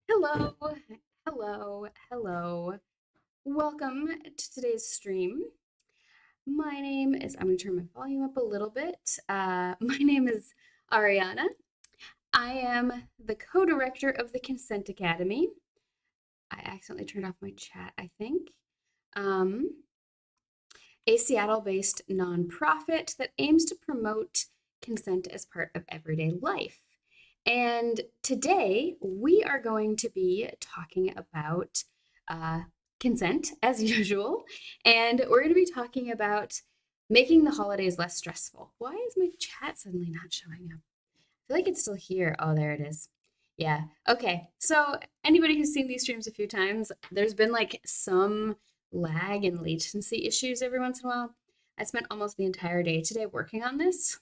Hello, hello. Welcome to today's stream. My name is, I'm going to turn my volume up a little bit. My name is Ariana. I am the co director of the Consent Academy. I accidentally turned off my chat, I think. Um, a Seattle based nonprofit that aims to promote consent as part of everyday life. And today we are going to be talking about uh, consent as usual. And we're going to be talking about making the holidays less stressful. Why is my chat suddenly not showing up? I feel like it's still here. Oh, there it is. Yeah. Okay. So, anybody who's seen these streams a few times, there's been like some lag and latency issues every once in a while. I spent almost the entire day today working on this.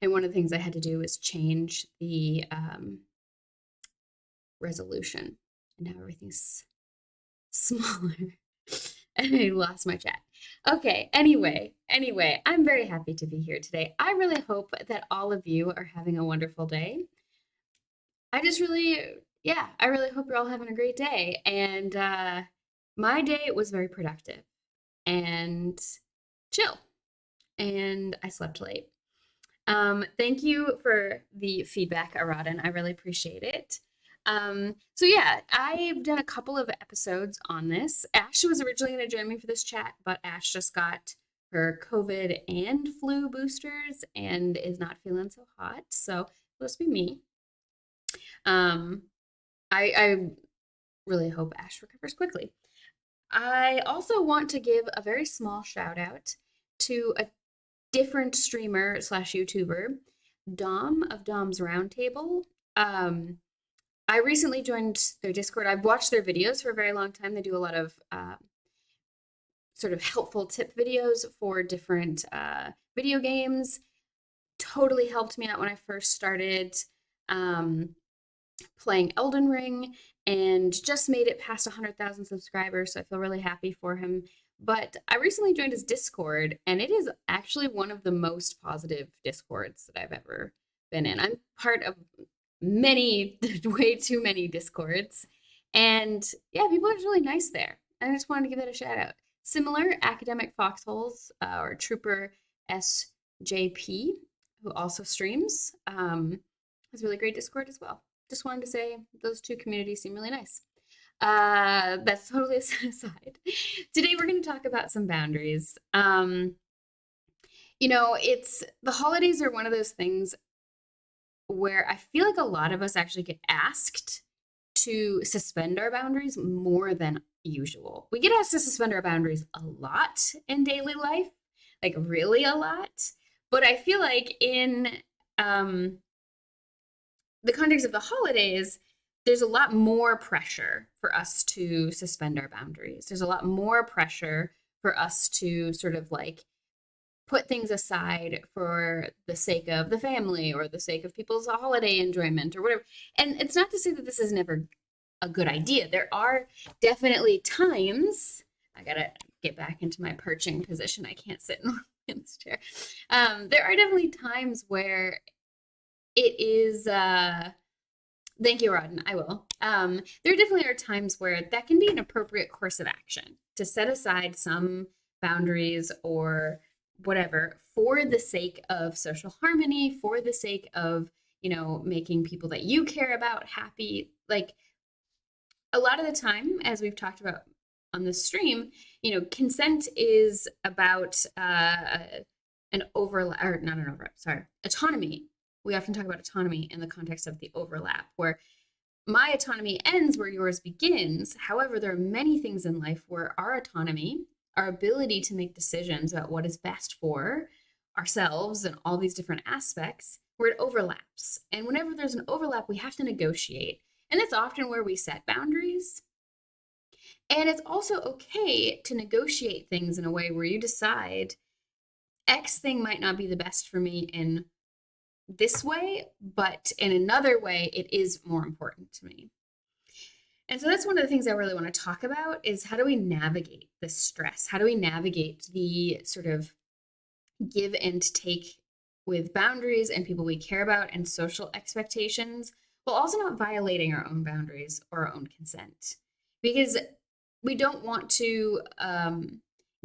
And one of the things I had to do was change the resolution. And now everything's smaller. And I lost my chat. Okay, anyway, I'm very happy to be here today. I really hope that all of you are having a wonderful day. I really hope you're all having a great day. And my day was very productive and chill, and I slept late. Thank you for the feedback, Aradan. I really appreciate it. So yeah, I've done a couple of episodes on this. Ash was originally going to join me for this chat, but Ash just got her COVID and flu boosters and is not feeling so hot. So it's supposed to be me. Um, I really hope Ash recovers quickly. I also want to give a very small shout out to a different streamer slash YouTuber, Dom of Dom's Roundtable. Um, I recently joined their Discord. I've watched their videos for a very long time. They do a lot of sort of helpful tip videos for different video games. Totally helped me out when I first started um, playing Elden Ring and just made it past 100,000 subscribers. So I feel really happy for him. But I recently joined his Discord, and it is actually one of the most positive Discords that I've ever been in. I'm part of many, way too many Discords. And yeah, people are just really nice there. And I just wanted to give that a shout out. Similar academic foxholes or Trooper SJP, who also streams, has a really great Discord as well. Just wanted to say those two communities seem really nice. That's totally aside. Today we're going to talk about some boundaries. It's the holidays are one of those things where I feel like a lot of us actually get asked to suspend our boundaries more than usual. We get asked to suspend our boundaries a lot in daily life, like really a lot. But I feel like in um, the context of the holidays, there's a lot more pressure for us to suspend our boundaries. There's a lot more pressure for us to sort of like put things aside for the sake of the family or the sake of people's holiday enjoyment or whatever. And it's not to say that this is never a good idea. There are definitely times, I gotta get back into my perching position. I can't sit in this chair. There are definitely times where it is thank you, Rodden. I will. There definitely are times where that can be an appropriate course of action to set aside some boundaries or whatever for the sake of social harmony, for the sake of, making people that you care about happy. Like a lot of the time, as we've talked about on the stream, consent is about an overlap, or not an overlap, sorry, autonomy. We often talk about autonomy in the context of the overlap, where my autonomy ends where yours begins. However, there are many things in life where our autonomy, our ability to make decisions about what is best for ourselves and all these different aspects, where it overlaps. And whenever there's an overlap, we have to negotiate. And that's often where we set boundaries. And it's also okay to negotiate things in a way where you decide X thing might not be the best for me in this way, but in another way, it is more important to me. And so that's one of the things I really want to talk about is how do we navigate the stress? How do we navigate the sort of give and take with boundaries and people we care about and social expectations while also not violating our own boundaries or our own consent. Because we don't want to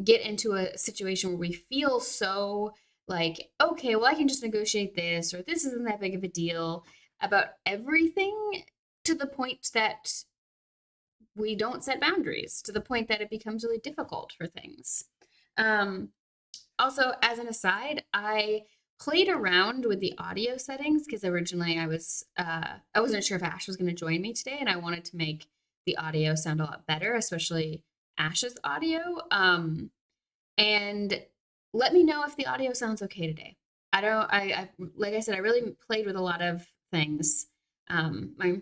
get into a situation where we feel so like, okay, well, I can just negotiate this, or this isn't that big of a deal about everything, to the point that we don't set boundaries, to the point that it becomes really difficult for things. Um, Also, as an aside, I played around with the audio settings because originally I wasn't sure if Ash was going to join me today, and I wanted to make the audio sound a lot better, especially Ash's audio. And let me know if the audio sounds okay today. I don't. I like I said, I really played with a lot of things. My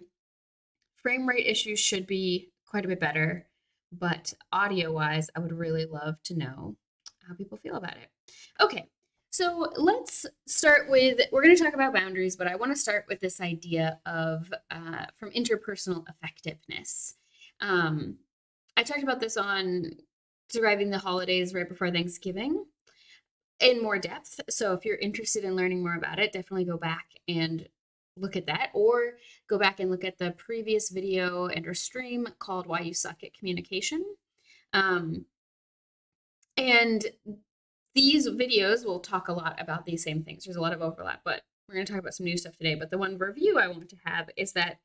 frame rate issues should be quite a bit better, but audio wise, I would really love to know how people feel about it. Okay, so let's start with, we're going to talk about boundaries, but I want to start with this idea of from interpersonal effectiveness. I talked about this on surviving the holidays right before Thanksgiving in more depth. So if you're interested in learning more about it, definitely go back and look at that, or go back and look at the previous video and or stream called Why You Suck at Communication. And these videos will talk a lot about these same things. There's a lot of overlap, but we're going to talk about some new stuff today. But the one review I want to have is that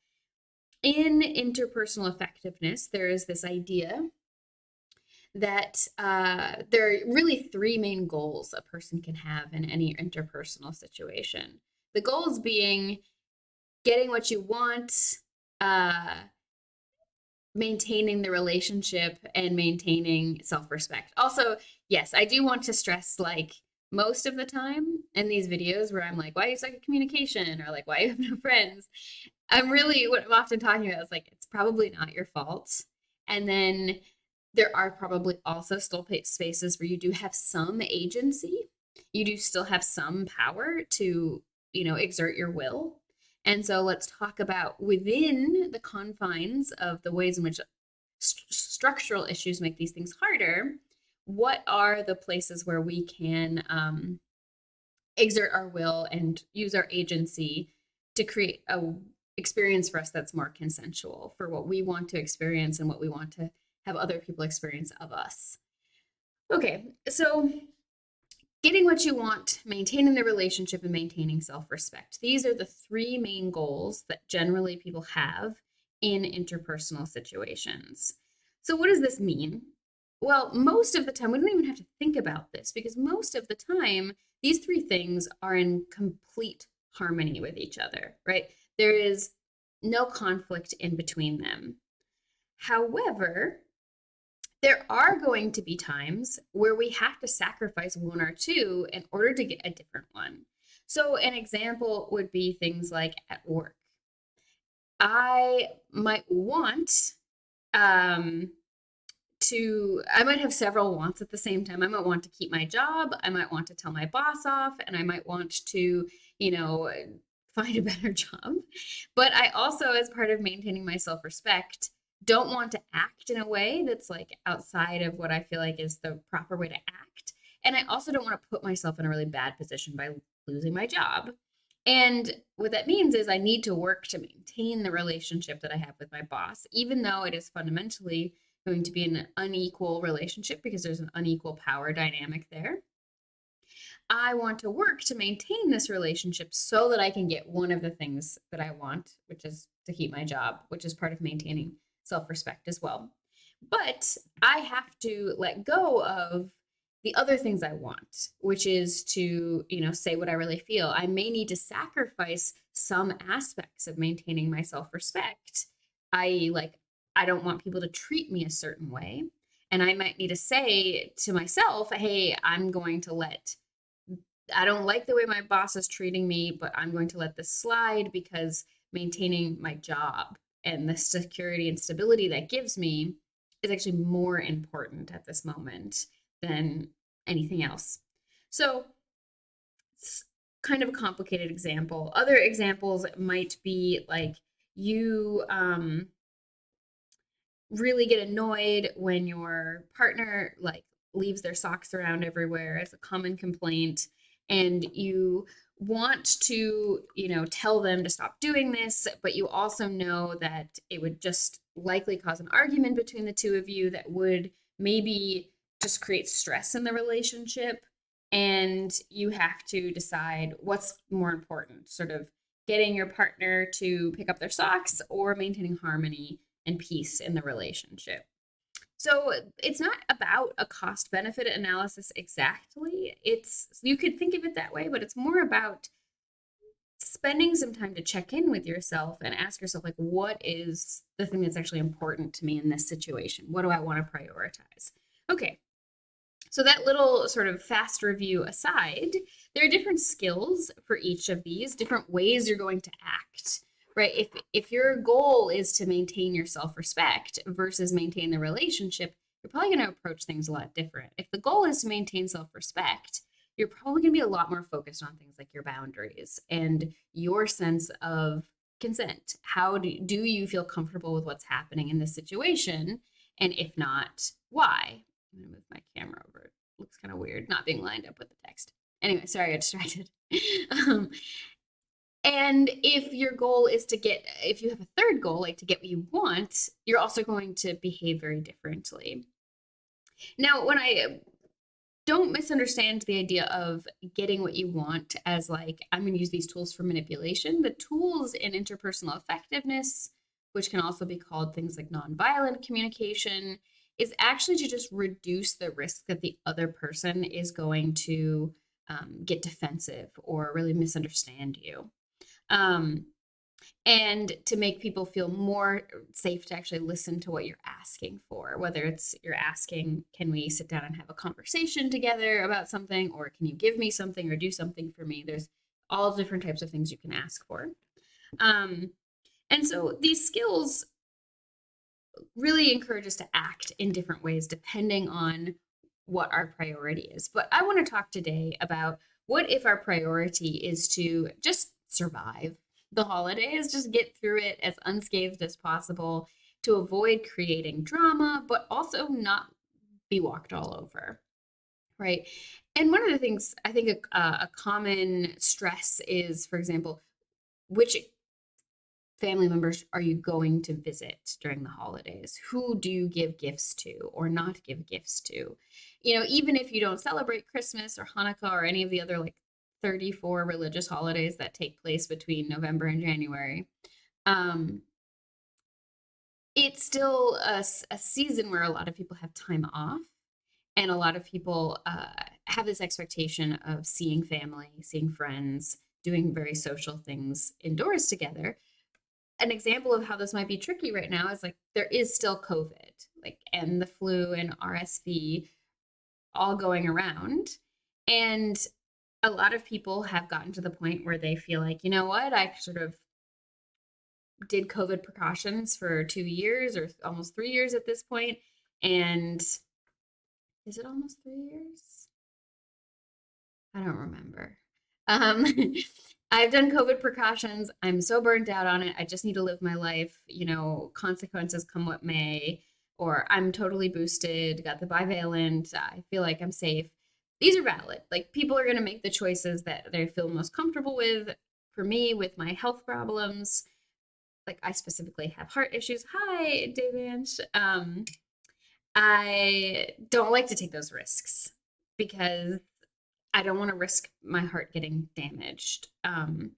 in interpersonal effectiveness, there is this idea that there are really three main goals a person can have in any interpersonal situation. The goals being getting what you want, maintaining the relationship, and maintaining self-respect. Also, yes, I do want to stress, like, most of the time in these videos where I'm like, why you suck at communication, or like, why you have no friends, what I'm often talking about is like, it's probably not your fault. And then there are probably also still spaces where you do have some agency. You do still have some power to, exert your will. And so let's talk about, within the confines of the ways in which structural issues make these things harder, what are the places where we can exert our will and use our agency to create a experience for us that's more consensual for what we want to experience and what we want to have other people experience of us. Okay, so getting what you want, maintaining the relationship, and maintaining self-respect. These are the three main goals that generally people have in interpersonal situations. So what does this mean? Well, most of the time, we don't even have to think about this, because most of the time, these three things are in complete harmony with each other, right? There is no conflict in between them. However, there are going to be times where we have to sacrifice one or two in order to get a different one. So an example would be things like at work. I might want I might have several wants at the same time. I might want to keep my job. I might want to tell my boss off, and I might want to, find a better job. But I also, as part of maintaining my self-respect, don't want to act in a way that's like outside of what I feel like is the proper way to act. And I also don't want to put myself in a really bad position by losing my job. And what that means is I need to work to maintain the relationship that I have with my boss, even though it is fundamentally going to be an unequal relationship because there's an unequal power dynamic there. I want to work to maintain this relationship so that I can get one of the things that I want, which is to keep my job, which is part of maintaining self-respect as well. But I have to let go of the other things I want, which is to, say what I really feel. I may need to sacrifice some aspects of maintaining my self-respect, i.e., like, I don't want people to treat me a certain way. And I might need to say to myself, hey, I don't like the way my boss is treating me, but I'm going to let this slide because maintaining my job and the security and stability that gives me is actually more important at this moment than anything else. So it's kind of a complicated example. Other examples might be like you really get annoyed when your partner like leaves their socks around everywhere as a common complaint, and you want to, tell them to stop doing this, but you also know that it would just likely cause an argument between the two of you that would maybe just create stress in the relationship. And you have to decide what's more important, sort of getting your partner to pick up their socks or maintaining harmony and peace in the relationship. So it's not about a cost benefit analysis exactly. You could think of it that way, but it's more about spending some time to check in with yourself and ask yourself, like, what is the thing that's actually important to me in this situation? What do I want to prioritize? Okay. So that little sort of fast review aside, there are different skills for each of these, different ways you're going to act, right? If your goal is to maintain your self-respect versus maintain the relationship, you're probably going to approach things a lot different. If the goal is to maintain self-respect, you're probably going to be a lot more focused on things like your boundaries and your sense of consent. How do you feel comfortable with what's happening in this situation? And if not, why? I'm going to move my camera over. It looks kind of weird not being lined up with the text. Anyway, sorry, I got distracted. And if your goal is if you have a third goal, like to get what you want, you're also going to behave very differently. Now, when I don't misunderstand the idea of getting what you want as like, I'm going to use these tools for manipulation. The tools in interpersonal effectiveness, which can also be called things like nonviolent communication, is actually to just reduce the risk that the other person is going to get defensive or really misunderstand you. And to make people feel more safe to actually listen to what you're asking for, whether it's you're asking, can we sit down and have a conversation together about something, or can you give me something or do something for me? There's all different types of things you can ask for. And so these skills really encourage us to act in different ways depending on what our priority is. But I want to talk today about what if our priority is to just survive the holidays, just get through it as unscathed as possible to avoid creating drama, but also not be walked all over, right? And one of the things I think a common stress is, for example, which family members are you going to visit during the holidays? Who do you give gifts to or not give gifts to? Even if you don't celebrate Christmas or Hanukkah or any of the other like 34 religious holidays that take place between November and January, it's still a season where a lot of people have time off, and a lot of people have this expectation of seeing family, seeing friends, doing very social things indoors together. An example of how this might be tricky right now is like there is still COVID, like, and the flu and RSV all going around. And a lot of people have gotten to the point where they feel like, you know what, I sort of did COVID precautions for 2 years or almost 3 years at this point. And is it almost 3 years? I don't remember. Um, I've done COVID precautions. I'm so burnt out on it. I just need to live my life, consequences come what may, or I'm totally boosted, got the bivalent. I feel like I'm safe. These are valid. Like, people are going to make the choices that they feel most comfortable with. For me, with my health problems, like I specifically have heart issues. Hi, Davanch. I don't like to take those risks because I don't want to risk my heart getting damaged. And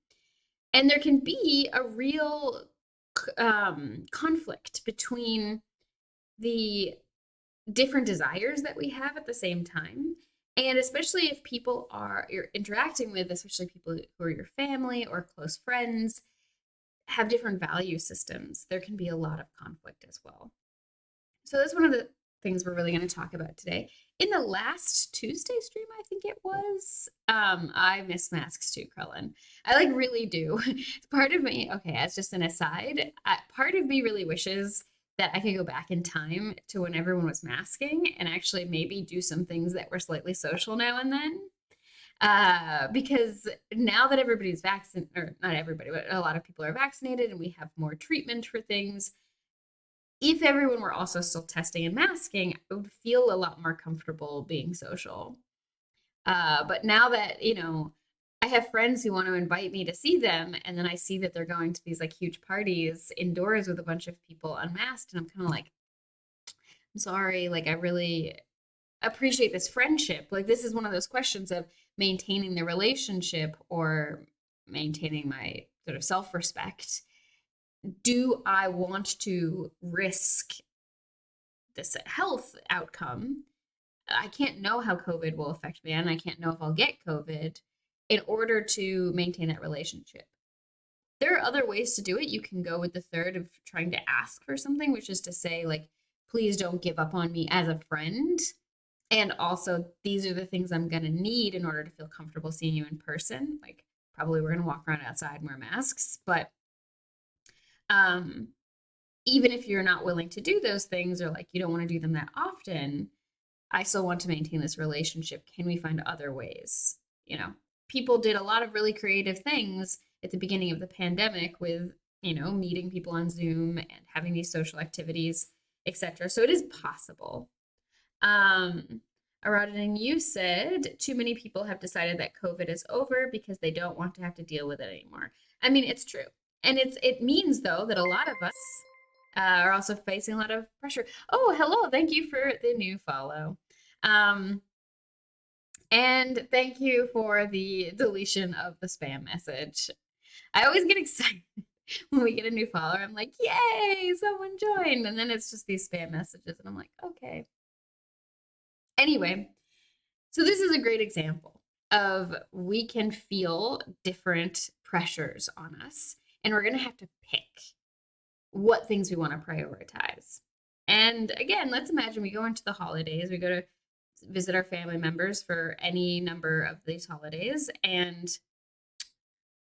there can be a real conflict between the different desires that we have at the same time. And especially if people you're interacting with, especially people who are your family or close friends, have different value systems, there can be a lot of conflict as well. So that's one of the things we're really going to talk about today. In the last Tuesday stream, I think it was, I miss masks too, Krellin. I like really do. Part of me, okay, as just an aside, part of me really wishes that I could go back in time to when everyone was masking and actually maybe do some things that were slightly social now and then. Because now that everybody's vaccinated, or not everybody, but a lot of people are vaccinated and we have more treatment for things, if everyone were also still testing and masking, I would feel a lot more comfortable being social. But now that, I have friends who want to invite me to see them, and then I see that they're going to these like huge parties indoors with a bunch of people unmasked, and I'm kind of like, I'm sorry, like I really appreciate this friendship. Like this is one of those questions of maintaining the relationship or maintaining my sort of self-respect. Do I want to risk this health outcome? I can't know how COVID will affect me, and I can't know if I'll get COVID in order to maintain that relationship. There are other ways to do it. You can go with the third of trying to ask for something, which is to say, like, please don't give up on me as a friend. And also, these are the things I'm going to need in order to feel comfortable seeing you in person. Like, probably we're going to walk around outside and wear masks. But even if you're not willing to do those things or like you don't want to do them that often, I still want to maintain this relationship. Can we find other ways? You know, people did a lot of really creative things at the beginning of the pandemic with, you know, meeting people on Zoom and having these social activities, etc. So it is possible. Aradin, you said too many people have decided that COVID is over because they don't want to have to deal with it anymore. I mean, it's true. And it means though that a lot of us are also facing a lot of pressure. Oh, hello. Thank you for the new follow. And thank you for the deletion of the spam message. I always get excited when we get a new follower. I'm like, yay, someone joined. And then it's just these spam messages. And I'm like, okay. Anyway, so this is a great example of we can feel different pressures on us, and we're going to have to pick what things we want to prioritize. And again, let's imagine we go into the holidays, we go to visit our family members for any number of these holidays, and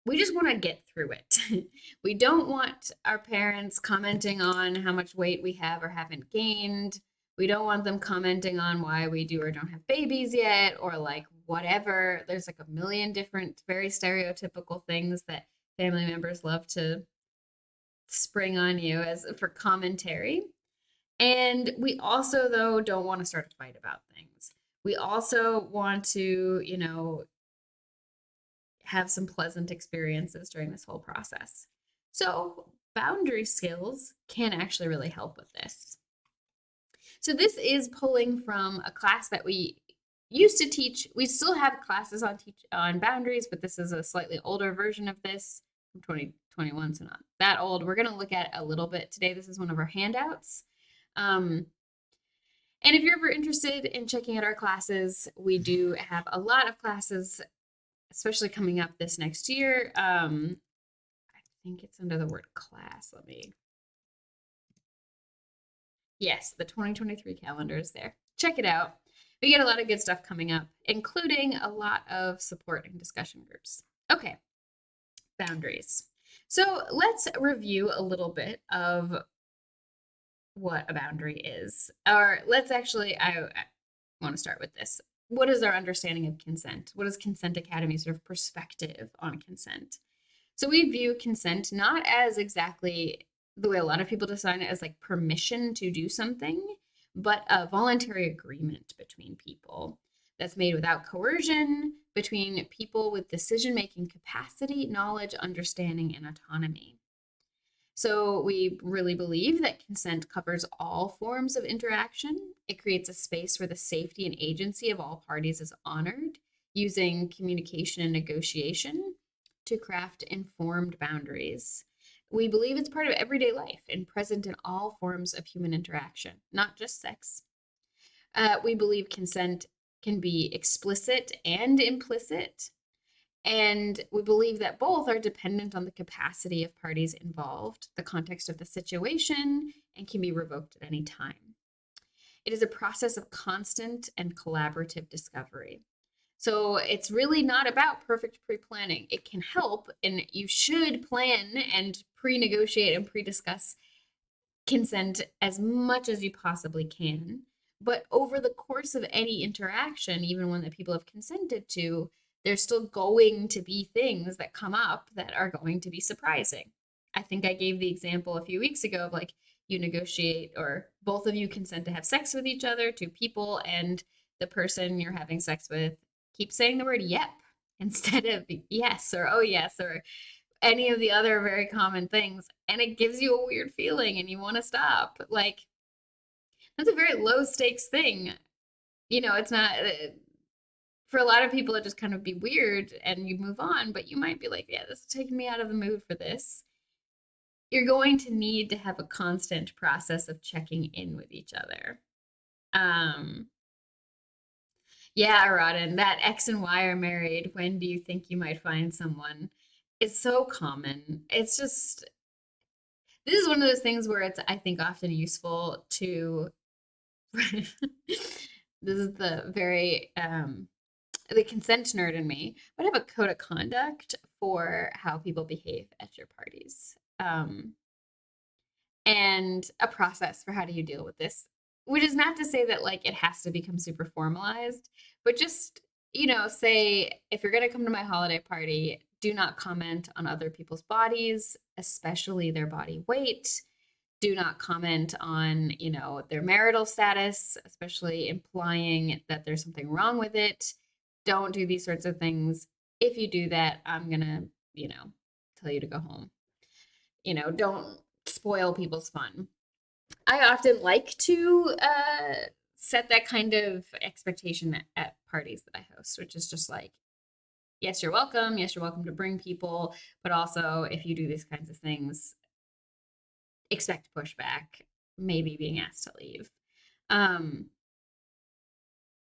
we just want to get through it. We don't want our parents commenting on how much weight we have or haven't gained. We don't want them commenting on why we do or don't have babies yet, or like whatever. There's like a million different, very stereotypical things that family members love to spring on you as for commentary. And we also, though, don't want to start a fight about things. We also want to, you know, have some pleasant experiences during this whole process. So boundary skills can actually really help with this. So this is pulling from a class that we used to teach. We still have classes on boundaries, but this is a slightly older version of this from 2021, so not that old. We're going to look at a little bit today. This is one of our handouts. And if you're ever interested in checking out our classes, we do have a lot of classes, especially coming up this next year. I think it's under the word class. Yes, the 2023 calendar is there. Check it out. We get a lot of good stuff coming up, including a lot of support and discussion groups. Okay, boundaries. So let's review a little bit of what a boundary is. Or let's actually, I want to start with this. What is our understanding of consent? What is Consent Academy's sort of perspective on consent? So we view consent not as exactly the way a lot of people define it, as like permission to do something, but a voluntary agreement between people that's made without coercion, between people with decision-making capacity, knowledge, understanding, and autonomy. So we really believe that consent covers all forms of interaction. It creates a space where the safety and agency of all parties is honored, using communication and negotiation to craft informed boundaries. We believe it's part of everyday life and present in all forms of human interaction, not just sex. We believe consent can be explicit and implicit, and we believe that both are dependent on the capacity of parties involved, the context of the situation, and can be revoked at any time. It is a process of constant and collaborative discovery. So it's really not about perfect pre-planning. It can help, and you should plan and pre-negotiate and pre-discuss consent as much as you possibly can. But over the course of any interaction, even one that people have consented to, there's still going to be things that come up that are going to be surprising. I think I gave the example a few weeks ago of like you negotiate or both of you consent to have sex with each other, two people, and the person you're having sex with keeps saying the word yep instead of yes or oh yes or any of the other very common things. And it gives you a weird feeling and you want to stop. Like, that's a very low stakes thing. It's not, for a lot of people, it just kind of be weird and you move on, but you might be like, yeah, this is taking me out of the mood for this. You're going to need to have a constant process of checking in with each other. Um, yeah, Rodden, that X and Y are married. When do you think you might find someone? It's so common. It's just, this is one of those things where it's, I think, often useful to, this is the consent nerd in me, but have a code of conduct for how people behave at your parties. And a process for how do you deal with this, which is not to say that like it has to become super formalized, but just, say if you're going to come to my holiday party, do not comment on other people's bodies, especially their body weight. Do not comment on, their marital status, especially implying that there's something wrong with it. Don't do these sorts of things. If you do that, I'm going to, tell you to go home. Don't spoil people's fun. I often like to set that kind of expectation at parties that I host, which is just like, yes, you're welcome. Yes, you're welcome to bring people. But also, if you do these kinds of things, expect pushback, maybe being asked to leave. Um,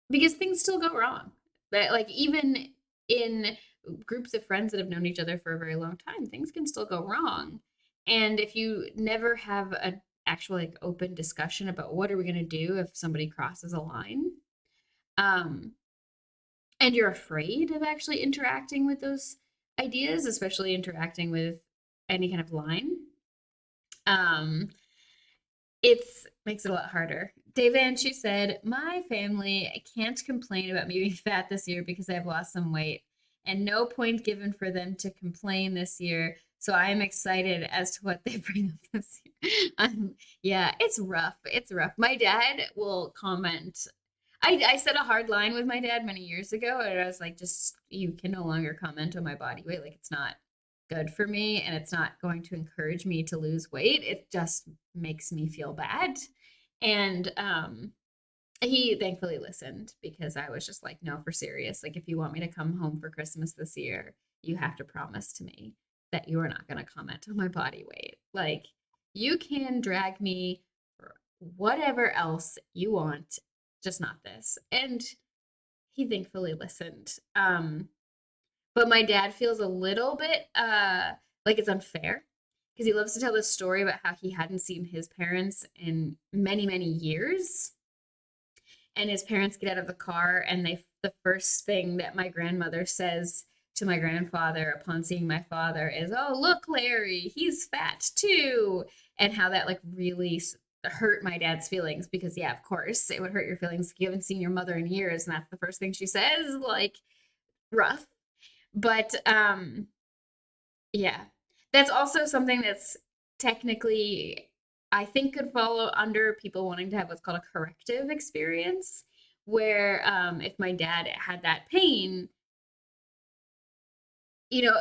because things still go wrong. But like, even in groups of friends that have known each other for a very long time, things can still go wrong. And if you never have a actual like open discussion about what are we going to do if somebody crosses a line, um, and you're afraid of actually interacting with those ideas, especially interacting with any kind of line, um, it's makes it a lot harder. Dave Anchi said, my family can't complain about me being fat this year because I've lost some weight, and no point given for them to complain this year. So I am excited as to what they bring up this year. Yeah, it's rough. It's rough. My dad will comment. I set a hard line with my dad many years ago, and I was like, just, you can no longer comment on my body weight. Like, it's not good for me, and it's not going to encourage me to lose weight. It just makes me feel bad. And he thankfully listened because I was just like, no, for serious. Like, if you want me to come home for Christmas this year, you have to promise to me that you are not going to comment on my body weight. Like, you can drag me for whatever else you want, just not this. And he thankfully listened. But my dad feels a little bit like it's unfair because he loves to tell this story about how he hadn't seen his parents in many, many years. And his parents get out of the car, and the first thing that my grandmother says to my grandfather upon seeing my father is, "Oh, look, Larry, he's fat too." And how that like really hurt my dad's feelings because yeah, of course, it would hurt your feelings if you haven't seen your mother in years and that's the first thing she says, like rough. But yeah, that's also something that's technically, I think, could follow under people wanting to have what's called a corrective experience, where if my dad had that pain, you know,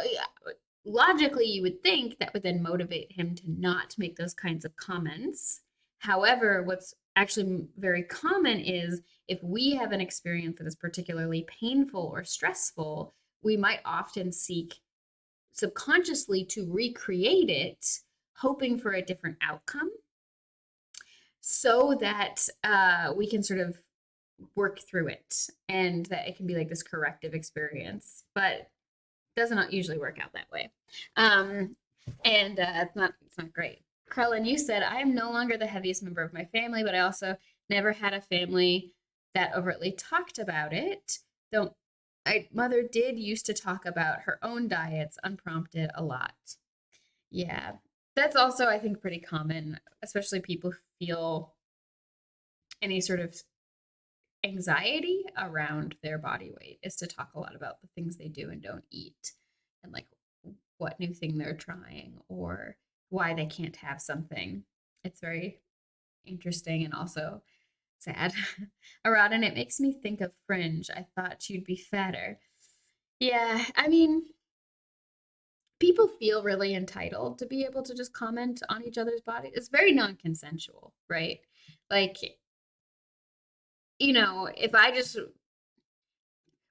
logically you would think that would then motivate him to not make those kinds of comments. However, what's actually very common is if we have an experience that is particularly painful or stressful, we might often seek subconsciously to recreate it, hoping for a different outcome so that we can sort of work through it and that it can be like this corrective experience. But it doesn't usually work out that way. And it's not great. Krellin, you said, I am no longer the heaviest member of my family, but I also never had a family that overtly talked about it. Though my mother did used to talk about her own diets unprompted a lot. Yeah. That's also, I think, pretty common, especially people who feel any sort of anxiety around their body weight, is to talk a lot about the things they do and don't eat and like what new thing they're trying or why they can't have something. It's very interesting and also sad. Aradin, it makes me think of Fringe. I thought you'd be fatter. Yeah, I mean, people feel really entitled to be able to just comment on each other's body. It's very non-consensual, right? Like, if I just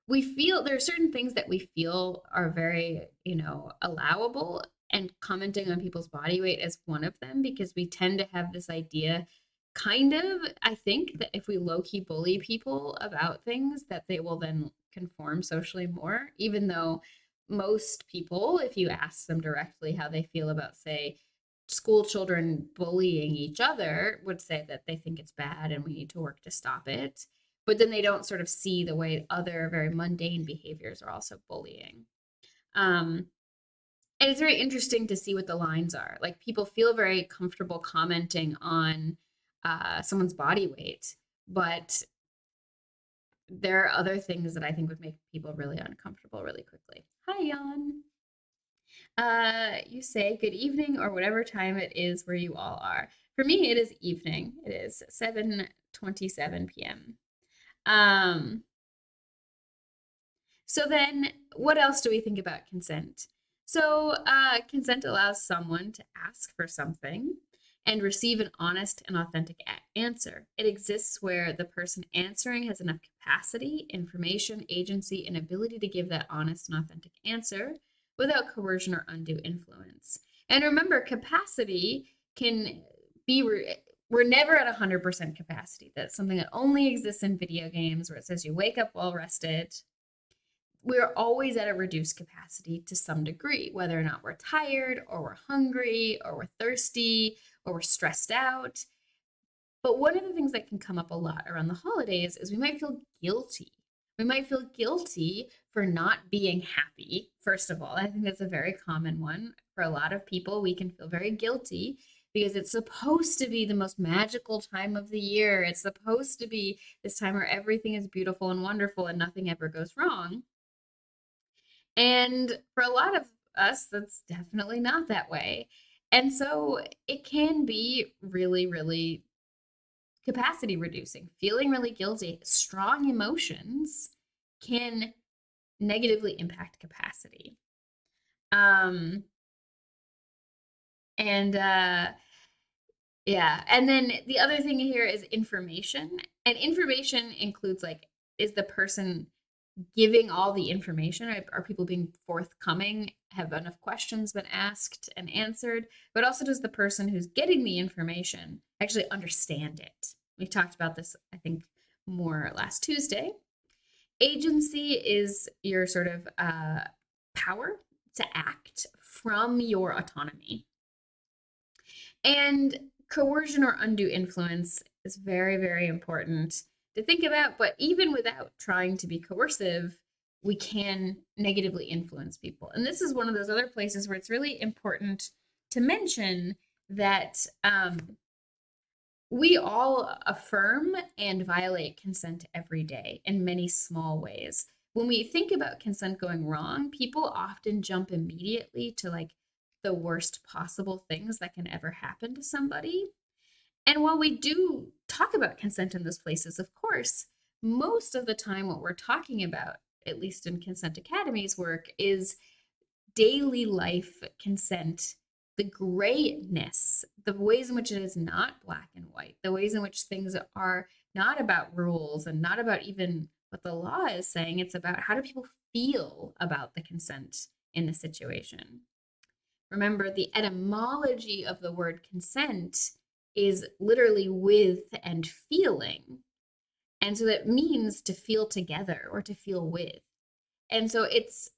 we feel there are certain things that we feel are very, allowable, and commenting on people's body weight is one of them because we tend to have this idea, kind of, I think that if we low key bully people about things, that they will then conform socially more, even though most people, if you ask them directly how they feel about, say, school children bullying each other, would say that they think it's bad and we need to work to stop it, but then they don't sort of see the way other very mundane behaviors are also bullying. Um, and it's very interesting to see what the lines are. Like, people feel very comfortable commenting on someone's body weight, but there are other things that I think would make people really uncomfortable really quickly. Hi, Jan. You say good evening or whatever time it is where you all are. For me, it is evening. It is 7:27 p.m. Um, So then, what else do we think about consent? So, consent allows someone to ask for something and receive an honest and authentic answer. It exists where the person answering has enough capacity, information, agency, and ability to give that honest and authentic answer without coercion or undue influence. And remember, capacity can be. We're never at 100% capacity. That's something that only exists in video games where it says you wake up well rested. We're always at a reduced capacity to some degree, whether or not we're tired or we're hungry or we're thirsty or we're stressed out. But one of the things that can come up a lot around the holidays is we might feel guilty. We might feel guilty for not being happy. First of all, I think that's a very common one. For a lot of people, we can feel very guilty because it's supposed to be the most magical time of the year. It's supposed to be this time where everything is beautiful and wonderful and nothing ever goes wrong. And for a lot of us, that's definitely not that way. And so it can be really, really capacity reducing, feeling really guilty. Strong emotions can negatively impact capacity. Um, and Yeah. And then the other thing here is information. And information includes, like, is the person giving all the information? Are people being forthcoming? Have enough questions been asked and answered? But also, does the person who's getting the information actually understand it? We talked about this, I think, more last Tuesday. Agency is your sort of power to act from your autonomy. And coercion or undue influence is very, very important to think about. But even without trying to be coercive, we can negatively influence people. And this is one of those other places where it's really important to mention that we all affirm and violate consent every day in many small ways. When we think about consent going wrong, people often jump immediately to, like, the worst possible things that can ever happen to somebody. And while we do talk about consent in those places, of course, most of the time what we're talking about, at least in Consent Academy's work, is daily life consent, the grayness, the ways in which it is not black and white, the ways in which things are not about rules and not about even what the law is saying. It's about how do people feel about the consent in the situation. Remember, the etymology of the word consent is literally with and feeling. And so that means to feel together or to feel with. And so it's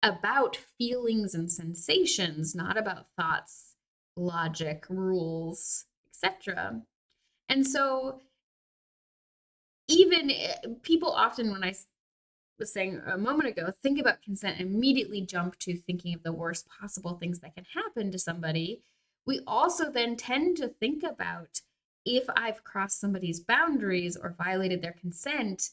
about feelings and sensations, not about thoughts, logic, rules, etc. And so even people often, when I was saying a moment ago, think about consent and immediately jump to thinking of the worst possible things that can happen to somebody. We also then tend to think about, if I've crossed somebody's boundaries or violated their consent,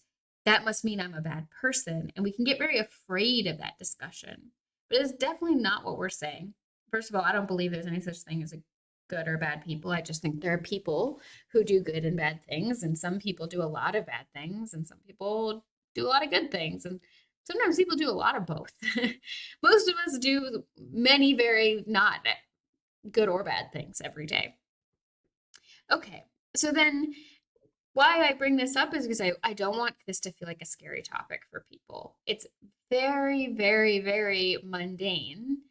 that must mean I'm a bad person. And we can get very afraid of that discussion. But it's definitely not what we're saying. First of all, I don't believe there's any such thing as a good or bad people. I just think there are people who do good and bad things, and some people do a lot of bad things, and some people do a lot of good things. And Sometimes people do a lot of both. Most of us do many very not good or bad things every day. Okay, so then why I bring this up is because I don't want this to feel like a scary topic for people. It's very, very, very mundane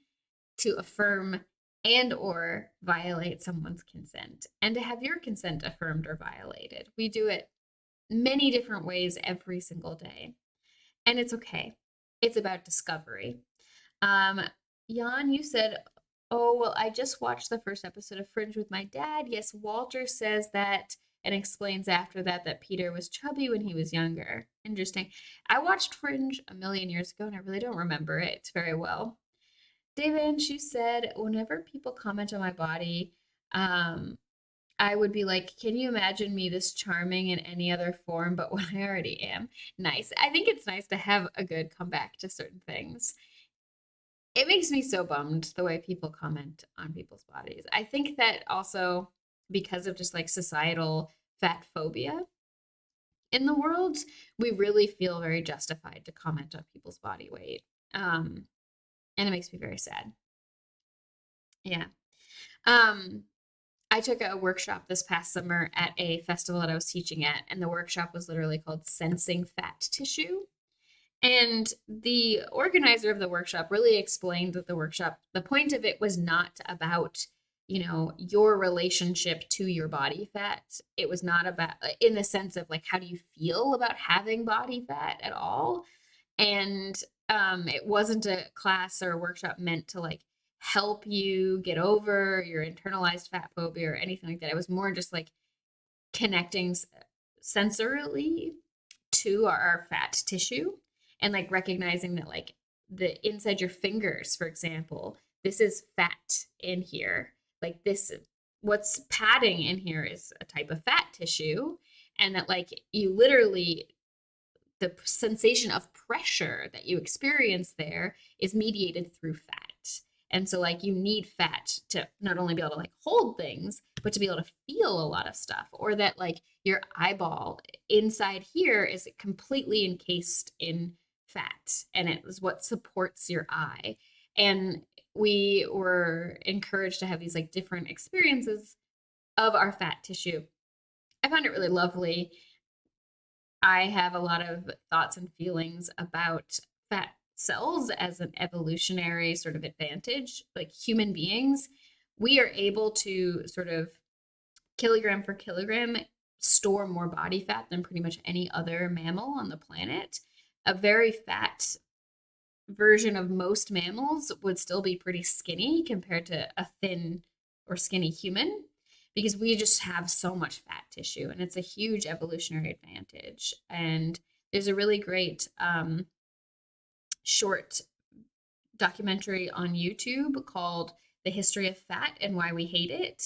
to affirm and or violate someone's consent and to have your consent affirmed or violated. We do it many different ways every single day. And it's okay. It's about discovery. Um, Jan, you said, oh, well, I just watched the first episode of Fringe with my dad. Yes, Walter says that and explains after that that Peter was chubby when he was younger. Interesting. I watched Fringe a million years ago and I really don't remember it very well. David, you said, whenever people comment on my body, I would be like, can you imagine me this charming in any other form but what I already am? Nice. I think it's nice to have a good comeback to certain things. It makes me so bummed the way people comment on people's bodies. I think that also because of just like societal fat phobia in the world, we really feel very justified to comment on people's body weight. And it makes me very sad. Yeah. Um, I took a workshop this past summer at a festival that I was teaching at, and the workshop was literally called Sensing Fat Tissue. And the organizer of the workshop really explained that the point of it was not about, your relationship to your body fat. It was not about, in the sense of like, how do you feel about having body fat at all? And it wasn't a class or a workshop meant to like help you get over your internalized fat phobia or anything like that. It was more just like connecting sensorily to our fat tissue and like recognizing that like the inside your fingers, for example, this is fat in here. Like this, what's padding in here is a type of fat tissue. And that like you literally the sensation of pressure that you experience there is mediated through fat. And so like you need fat to not only be able to like hold things, but to be able to feel a lot of stuff, or that like your eyeball inside here is completely encased in fat and it is what supports your eye. And we were encouraged to have these like different experiences of our fat tissue. I found it really lovely. I have a lot of thoughts and feelings about fat cells as an evolutionary sort of advantage. Like human beings, we are able to sort of kilogram for kilogram store more body fat than pretty much any other mammal on the planet. A very fat version of most mammals would still be pretty skinny compared to a thin or skinny human because we just have so much fat tissue and it's a huge evolutionary advantage. And there's a really great short documentary on YouTube called The History of Fat and Why We Hate It.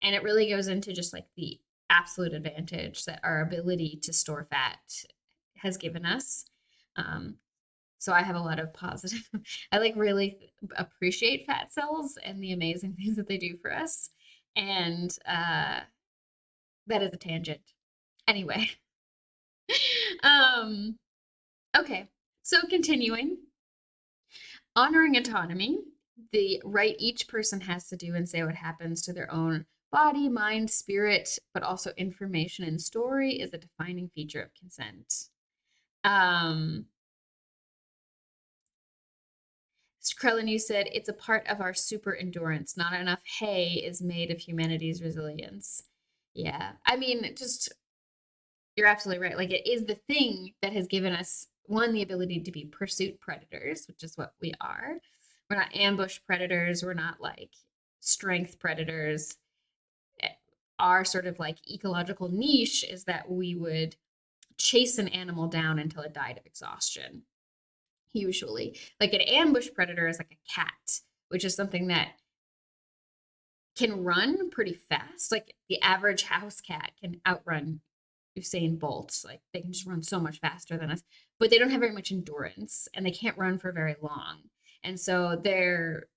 And it really goes into just like the absolute advantage that our ability to store fat has given us. So I have a lot of positive, I like really appreciate fat cells and the amazing things that they do for us. And that is a tangent. Anyway, okay, so continuing, honoring autonomy, the right each person has to do and say what happens to their own body, mind, spirit, but also information and story is a defining feature of consent. Krellin, you said it's a part of our super endurance. Not enough hay is made of humanity's resilience. Yeah. I mean, just you're absolutely right. Like it is the thing that has given us one, the ability to be pursuit predators, which is what we are. We're not ambush predators. We're not like strength predators. Our sort of like ecological niche is that we would chase an animal down until it died of exhaustion. Usually, like an ambush predator is like a cat, which is something that can run pretty fast. Like the average house cat can outrun Usain Bolt. Like they can just run so much faster than us, but they don't have very much endurance and they can't run for very long. And so their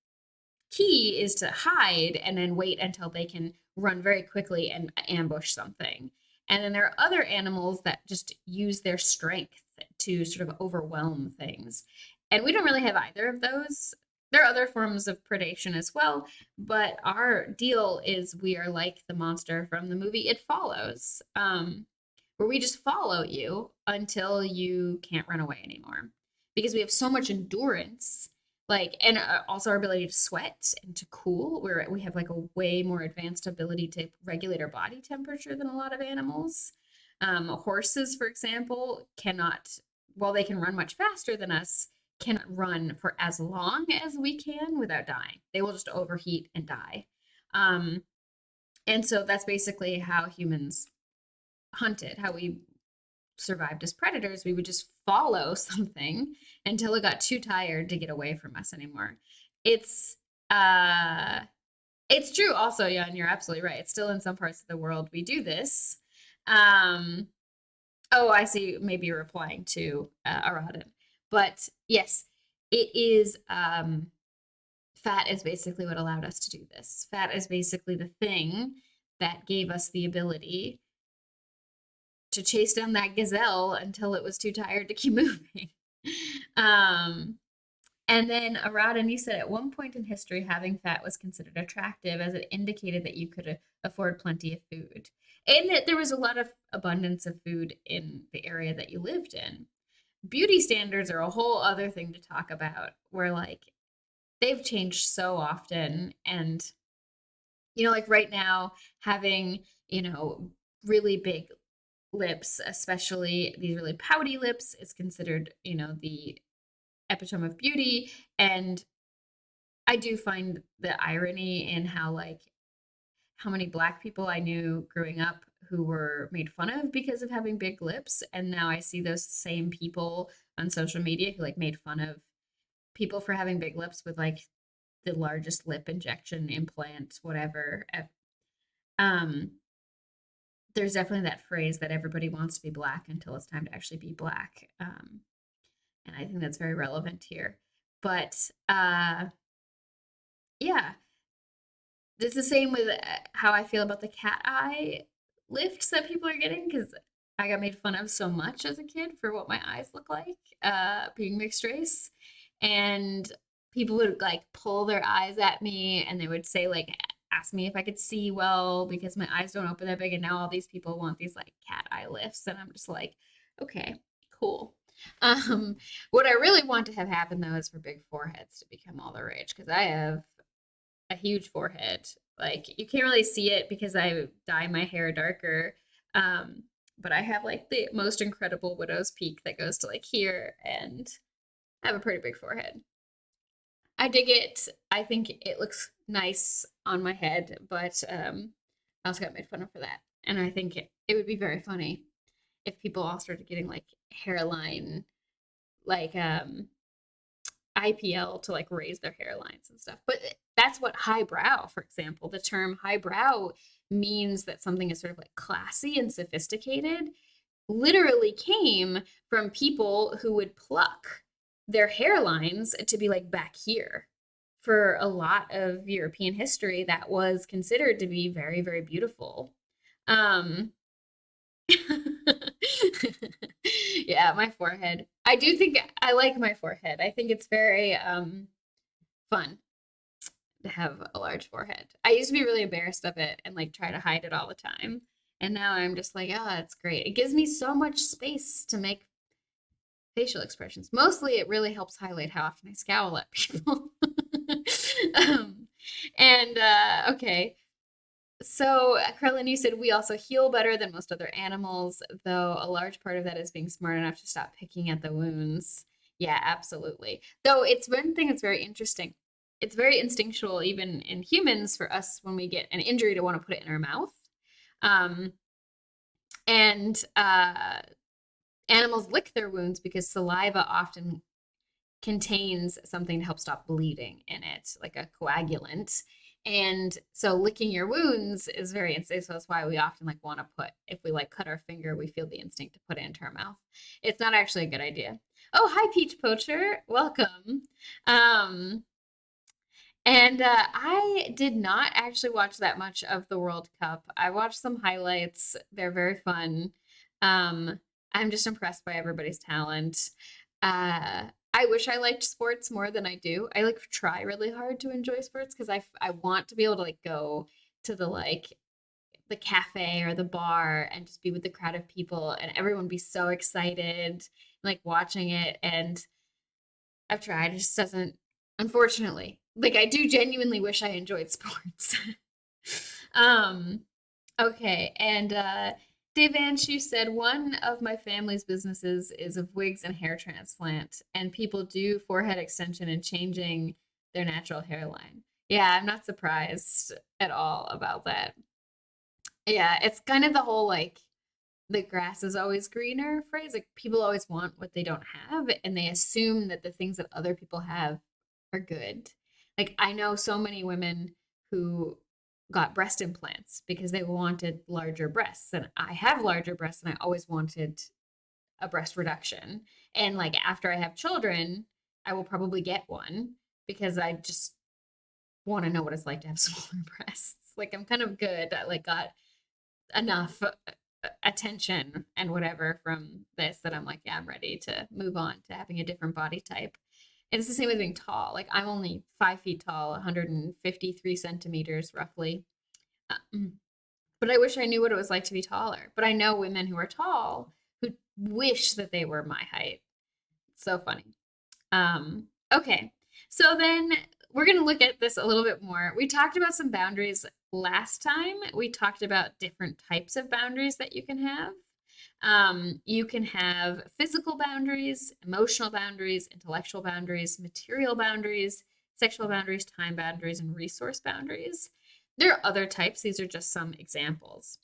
key is to hide and then wait until they can run very quickly and ambush something. And then there are other animals that just use their strength to sort of overwhelm things. And we don't really have either of those. There are other forms of predation as well, but our deal is we are like the monster from the movie It Follows, where we just follow you until you can't run away anymore. Because we have so much endurance, like, and also our ability to sweat and to cool, where we have like a way more advanced ability to regulate our body temperature than a lot of animals. Horses, for example, cannot, while they can run much faster than us, cannot run for as long as we can without dying. They will just overheat and die. Um, and so that's basically how humans hunted, how we survived as predators. We would just follow something until it got too tired to get away from us anymore. It's uh it's true also, yeah, and you're absolutely right. It's still in some parts of the world we do this. Um oh, I see, maybe you're replying to Aradin. But yes, it is fat is basically what allowed us to do this. Fat is basically the thing that gave us the ability to chase down that gazelle until it was too tired to keep moving. um, and then Aradin, you said at one point in history, having fat was considered attractive as it indicated that you could afford plenty of food and that there was a lot of abundance of food in the area that you lived in. Beauty standards are a whole other thing to talk about, where like they've changed so often. And, like right now, having, really big lips, especially these really pouty lips, is considered, the epitome of beauty. And I do find the irony in how many Black people I knew growing up who were made fun of because of having big lips, and now I see those same people on social media who like made fun of people for having big lips with like the largest lip injection implant, whatever. Um, there's definitely that phrase that everybody wants to be Black until it's time to actually be Black. And I think that's very relevant here. But yeah, it's the same with how I feel about the cat eye lifts that people are getting, because I got made fun of so much as a kid for what my eyes look like, being mixed race. And people would like pull their eyes at me and they would say, like, ask me if I could see well because my eyes don't open that big. And now all these people want these like cat eye lifts. And I'm just like, okay, cool. Um, what I really want to have happen though is for big foreheads to become all the rage, because I have a huge forehead. Like you can't really see it because I dye my hair darker. But I have like the most incredible widow's peak that goes to like here, and I have a pretty big forehead. I dig it. I think it looks nice on my head, but I also got made fun of for that. And I think it would be very funny if people all started getting like hairline, like IPL to like raise their hairlines and stuff. But that's what highbrow, for example, the term highbrow means that something is sort of like classy and sophisticated, literally came from people who would pluck their hairlines to be like back here. For a lot of European history, that was considered to be very, very beautiful. Um, yeah, my forehead. I do think I like my forehead. I think it's very fun to have a large forehead. I used to be really embarrassed of it and like try to hide it all the time. And now I'm just like, oh, it's great. It gives me so much space to make facial expressions. Mostly it really helps highlight how often I scowl at people. um, and okay. So, Carlin, you said we also heal better than most other animals, though a large part of that is being smart enough to stop picking at the wounds. Yeah, absolutely. Though it's one thing that's very interesting. It's very instinctual, even in humans, for us when we get an injury to want to put it in our mouth. Um, and animals lick their wounds because saliva often contains something to help stop bleeding in it, like a coagulant. And so licking your wounds is very instinct. So that's why we often like want to put, if we like cut our finger, we feel the instinct to put it into our mouth. It's not actually a good idea. Oh, hi, Peach Poacher. Welcome. Um, and I did not actually watch that much of the World Cup. I watched some highlights. They're very fun. Um, I'm just impressed by everybody's talent. I wish I liked sports more than I do. I like try really hard to enjoy sports because I want to be able to like go to the cafe or the bar and just be with the crowd of people and everyone be so excited like watching it. And I've tried, it just doesn't, unfortunately. Like I do genuinely wish I enjoyed sports. um okay, and Dave Anshu said one of my family's businesses is of wigs and hair transplant, and people do forehead extension and changing their natural hairline. Yeah, I'm not surprised at all about that. Yeah, it's kind of the whole like the grass is always greener phrase. Like people always want what they don't have, and they assume that the things that other people have are good. Like I know so many women who got breast implants because they wanted larger breasts, and I have larger breasts, and I always wanted a breast reduction. And like after I have children, I will probably get one because I just want to know what it's like to have smaller breasts. Like I'm kind of good. I like got enough attention and whatever from this that I'm like, yeah, I'm ready to move on to having a different body type. And it's the same with being tall. Like I'm only 5 feet tall, 153 centimeters roughly. Um, but I wish I knew what it was like to be taller. But I know women who are tall who wish that they were my height. It's so funny. Okay, so then we're going to look at this a little bit more. We talked about some boundaries last time. We talked about different types of boundaries that you can have. You can have physical boundaries, emotional boundaries, intellectual boundaries, material boundaries, sexual boundaries, time boundaries, and resource boundaries. There are other types. These are just some examples.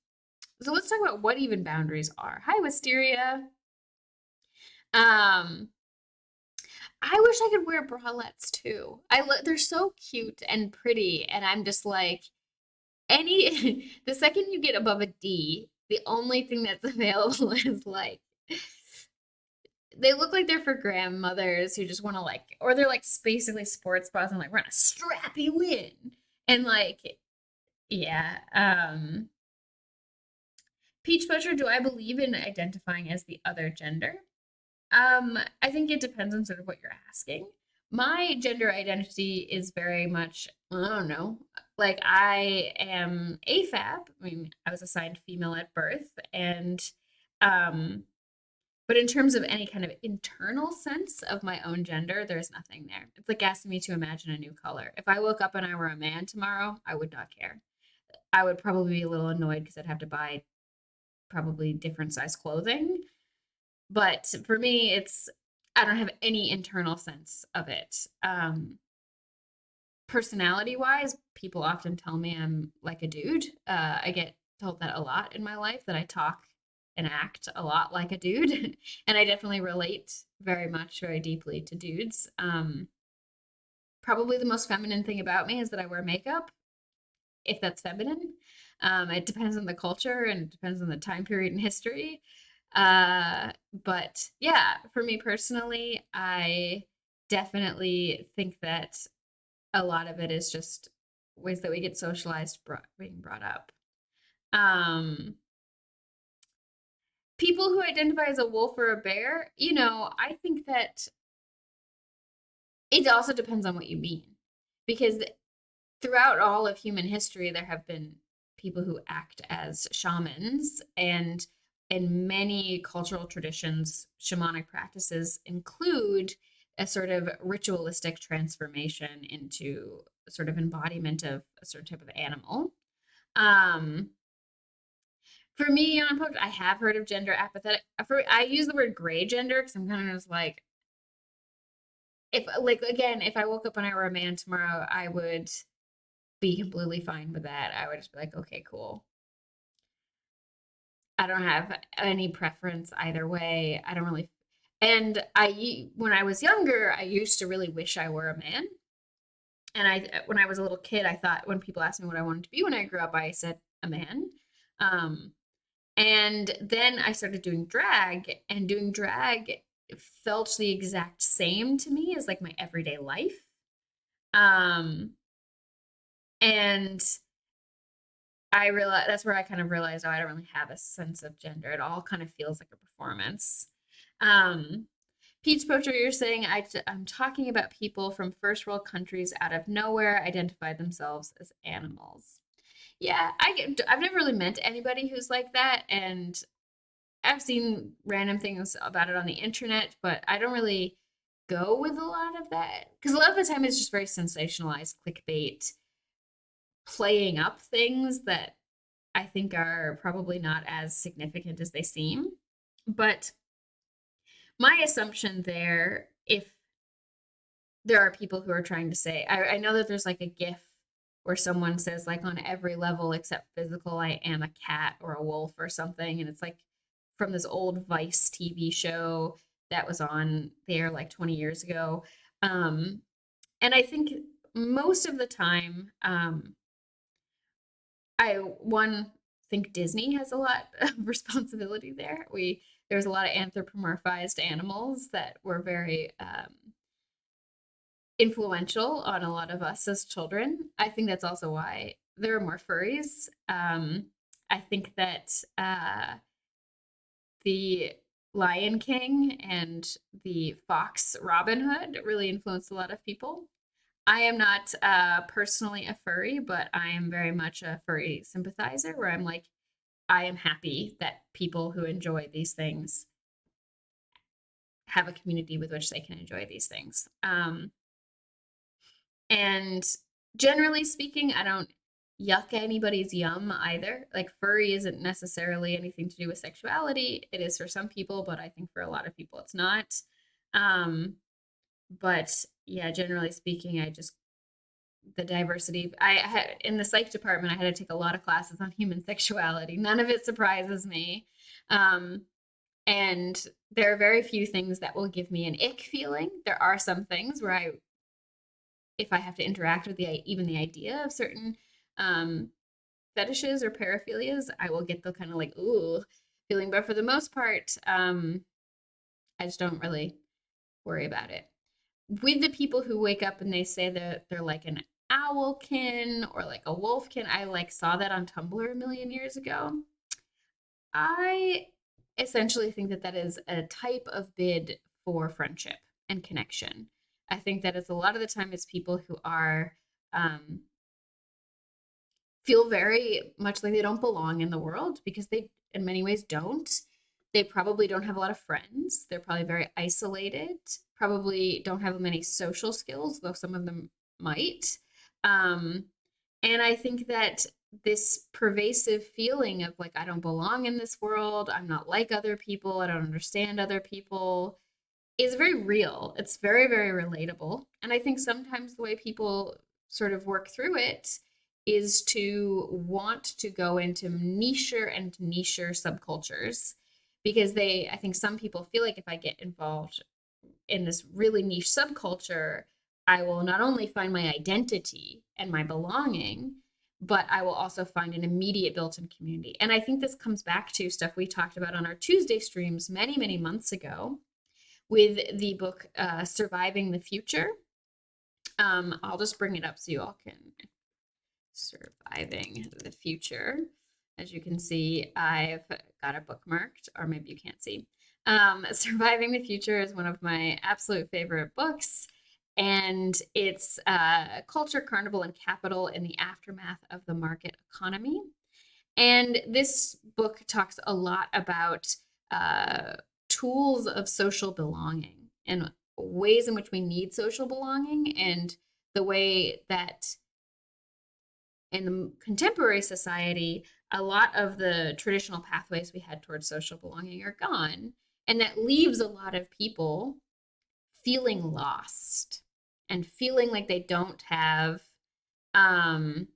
So let's talk about what even boundaries are. Hi, Wisteria. Um, I wish I could wear bralettes too. They're so cute and pretty, and I'm just like any the second you get above a D, the only thing that's available is like they look like they're for grandmothers who just want to like, or they're like basically sports bras and like we're gonna strap you in, and like yeah. Peach Butcher, do I believe in identifying as the other gender? I think it depends on sort of what you're asking. My gender identity is very much, I don't know, like I am AFAB. I mean, I was assigned female at birth, and um, but in terms of any kind of internal sense of my own gender, there's nothing there. It's like asking me to imagine a new color. If I woke up and I were a man tomorrow, I would not care. I would probably be a little annoyed because I'd have to buy probably different size clothing, but for me, it's I don't have any internal sense of it. Personality wise, people often tell me I'm like a dude. I get told that a lot in my life that I talk and act a lot like a dude. And I definitely relate very much, very deeply to dudes. Probably the most feminine thing about me is that I wear makeup, if that's feminine. It depends on the culture and it depends on the time period in history. But yeah, for me personally, I definitely think that a lot of it is just ways that we get socialized being brought up. Um, People who identify as a wolf or a bear, I think that it also depends on what you mean. Because throughout all of human history, there have been people who act as shamans, and in many cultural traditions, shamanic practices include a sort of ritualistic transformation into a sort of embodiment of a certain type of animal. Um, for me, I have heard of gender apathetic. I use the word gray gender because I'm kind of just like, if like again, if I woke up and I were a man tomorrow, I would be completely fine with that. I would just be like, okay, cool. I don't have any preference either way. I don't really. And when I was younger, I used to really wish I were a man. And when I was a little kid, I thought when people asked me what I wanted to be when I grew up, I said a man. Um, and then I started doing drag, and doing drag felt the exact same to me as like my everyday life. Um, and I realize that's where I kind of realized, oh, I don't really have a sense of gender. It all kind of feels like a performance. Um, Peach Poacher, you're saying I'm talking about people from first world countries out of nowhere identify themselves as animals. Yeah, I've never really met anybody who's like that, and I've seen random things about it on the internet, but I don't really go with a lot of that because a lot of the time it's just very sensationalized clickbait, playing up things that I think are probably not as significant as they seem. But my assumption there, if there are people who are trying to say, I know that there's like a GIF where someone says, like, on every level except physical, I am a cat or a wolf or something. And it's like from this old Vice TV show that was on there like 20 years ago. And I think most of the time, I one think Disney has a lot of responsibility there. There's a lot of anthropomorphized animals that were very influential on a lot of us as children. I think that's also why there are more furries. I think that the Lion King and the Fox Robin Hood really influenced a lot of people. I am not personally a furry, but I am very much a furry sympathizer where I'm like, I am happy that people who enjoy these things have a community with which they can enjoy these things. And generally speaking, I don't yuck anybody's yum either. Like, furry isn't necessarily anything to do with sexuality. It is for some people, but I think for a lot of people it's not. Um, but yeah, generally speaking, I just the diversity. I had in the psych department, I had to take a lot of classes on human sexuality. None of it surprises me. Um, and there are very few things that will give me an ick feeling. There are some things where if I have to interact with even the idea of certain um, fetishes or paraphilias, I will get the kind of like, ooh, feeling. But for the most part, I just don't really worry about it. With the people who wake up and they say that they're like an owlkin or like a wolfkin, I like saw that on Tumblr a million years ago. I essentially think that that is a type of bid for friendship and connection. I think that it's a lot of the time it's people who are um, feel very much like they don't belong in the world because they, in many ways, don't. They probably don't have a lot of friends. They're probably very isolated, probably don't have many social skills, though some of them might. Um, and I think that this pervasive feeling of like, I don't belong in this world, I'm not like other people, I don't understand other people, is very real. It's very, very relatable. And I think sometimes the way people sort of work through it is to want to go into nicher and nicher subcultures because I think some people feel like if I get involved in this really niche subculture, I will not only find my identity and my belonging, but I will also find an immediate built in community. And I think this comes back to stuff we talked about on our Tuesday streams many, many months ago with the book Surviving the Future. I'll just bring it up so you all can. Surviving the Future. As you can see, I've got it bookmarked, or maybe you can't see. Surviving the Future is one of my absolute favorite books, and it's Culture, Carnival, and Capital in the Aftermath of the Market Economy. And this book talks a lot about uh, tools of social belonging and ways in which we need social belonging, and the way that in the contemporary society, a lot of the traditional pathways we had towards social belonging are gone. And that leaves a lot of people feeling lost and feeling like they don't have, um,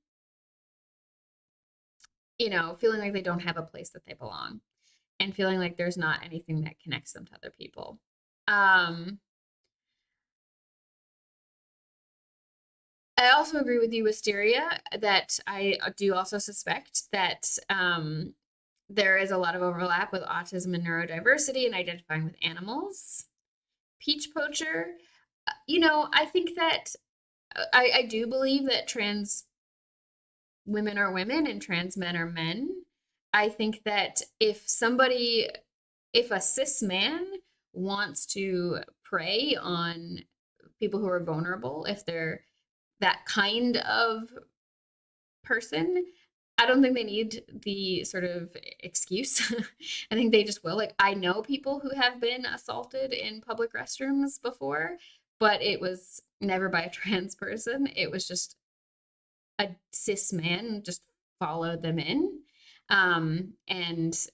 feeling like they don't have a place that they belong and feeling like there's not anything that connects them to other people. Um, I also agree with you, Wisteria, that I do also suspect that there is a lot of overlap with autism and neurodiversity and identifying with animals. Peach Poacher, I think that I do believe that trans women are women and trans men are men. I think that if a cis man wants to prey on people who are vulnerable, if they're that kind of person, I don't think they need the sort of excuse. I think they just will. Like, I know people who have been assaulted in public restrooms before, but it was never by a trans person. It was just a cis man just followed them in. And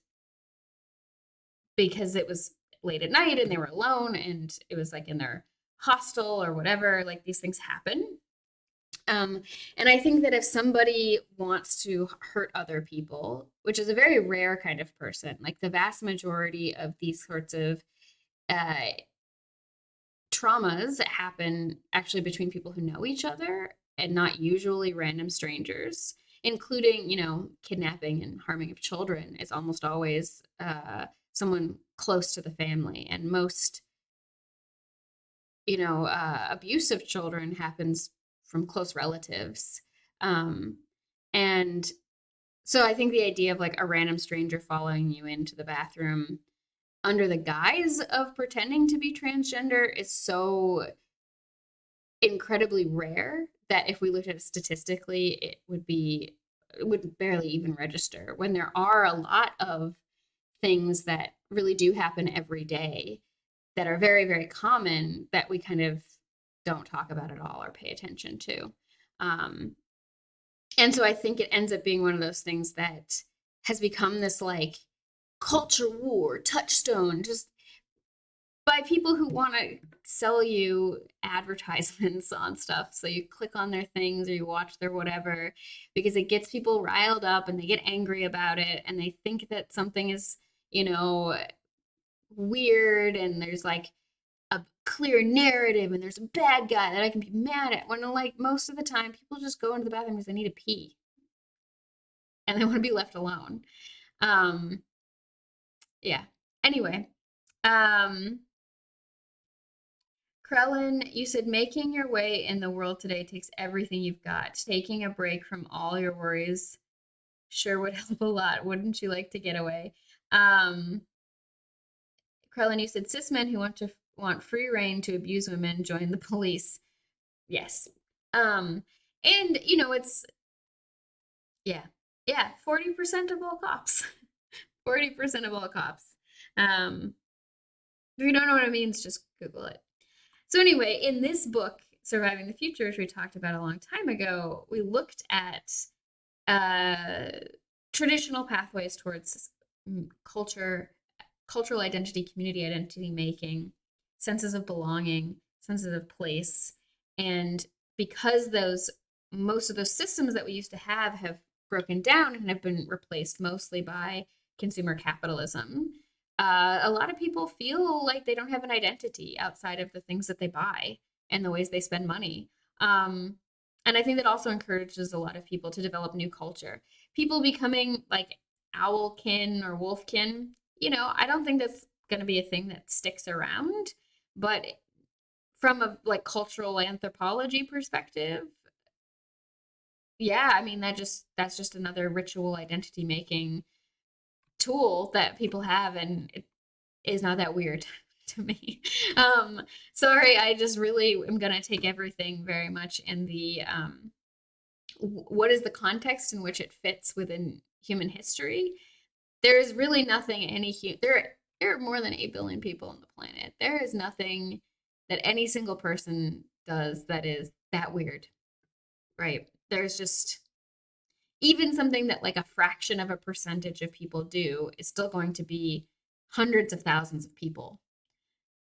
because it was late at night and they were alone and it was like in their hostel or whatever, like these things happen. Um, and I think that if somebody wants to hurt other people, which is a very rare kind of person, like the vast majority of these sorts of uh, traumas happen actually between people who know each other and not usually random strangers, including, kidnapping and harming of children is almost always someone close to the family. And most, abuse of children happens from close relatives. Um, and so I think the idea of like a random stranger following you into the bathroom under the guise of pretending to be transgender is so incredibly rare that if we looked at it statistically, it would barely even register when there are a lot of things that really do happen every day that are very, very common that we kind of don't talk about at all or pay attention to. Um, and so I think it ends up being one of those things that has become this like culture war touchstone, just by people who want to sell you advertisements on stuff. So you click on their things or you watch their whatever because it gets people riled up and they get angry about it and they think that something is, weird and there's like a clear narrative and there's a bad guy that I can be mad at. When like most of the time people just go into the bathroom because they need to pee and they want to be left alone. Um yeah. Anyway, um Krellin, you said making your way in the world today takes everything you've got. Taking a break from all your worries sure would help a lot. Wouldn't you like to get away? Um, Krellin, you said cis men who want free reign to abuse women join the police. Yes. And it's yeah. Yeah, 40% of all cops. 40% of all cops. Um, if you don't know what it means, just Google it. So anyway, in this book, Surviving the Future, which we talked about a long time ago, we looked at uh, traditional pathways towards cultural identity, community identity making, senses of belonging, senses of place. And because most of those systems that we used to have broken down and have been replaced mostly by consumer capitalism, a lot of people feel like they don't have an identity outside of the things that they buy and the ways they spend money. And I think that also encourages a lot of people to develop new culture. People becoming like owlkin or wolfkin, I don't think that's going to be a thing that sticks around. But from a like cultural anthropology perspective, yeah, I mean that's just another ritual identity making tool that people have, and it is not that weird to me. Sorry, I just really am gonna take everything very much in the what is the context in which it fits within human history. There is really nothing there are more than 8 billion people on the planet. There is nothing that any single person does that is that weird, right? There's just even something that like a fraction of a percentage of people do is still going to be hundreds of thousands of people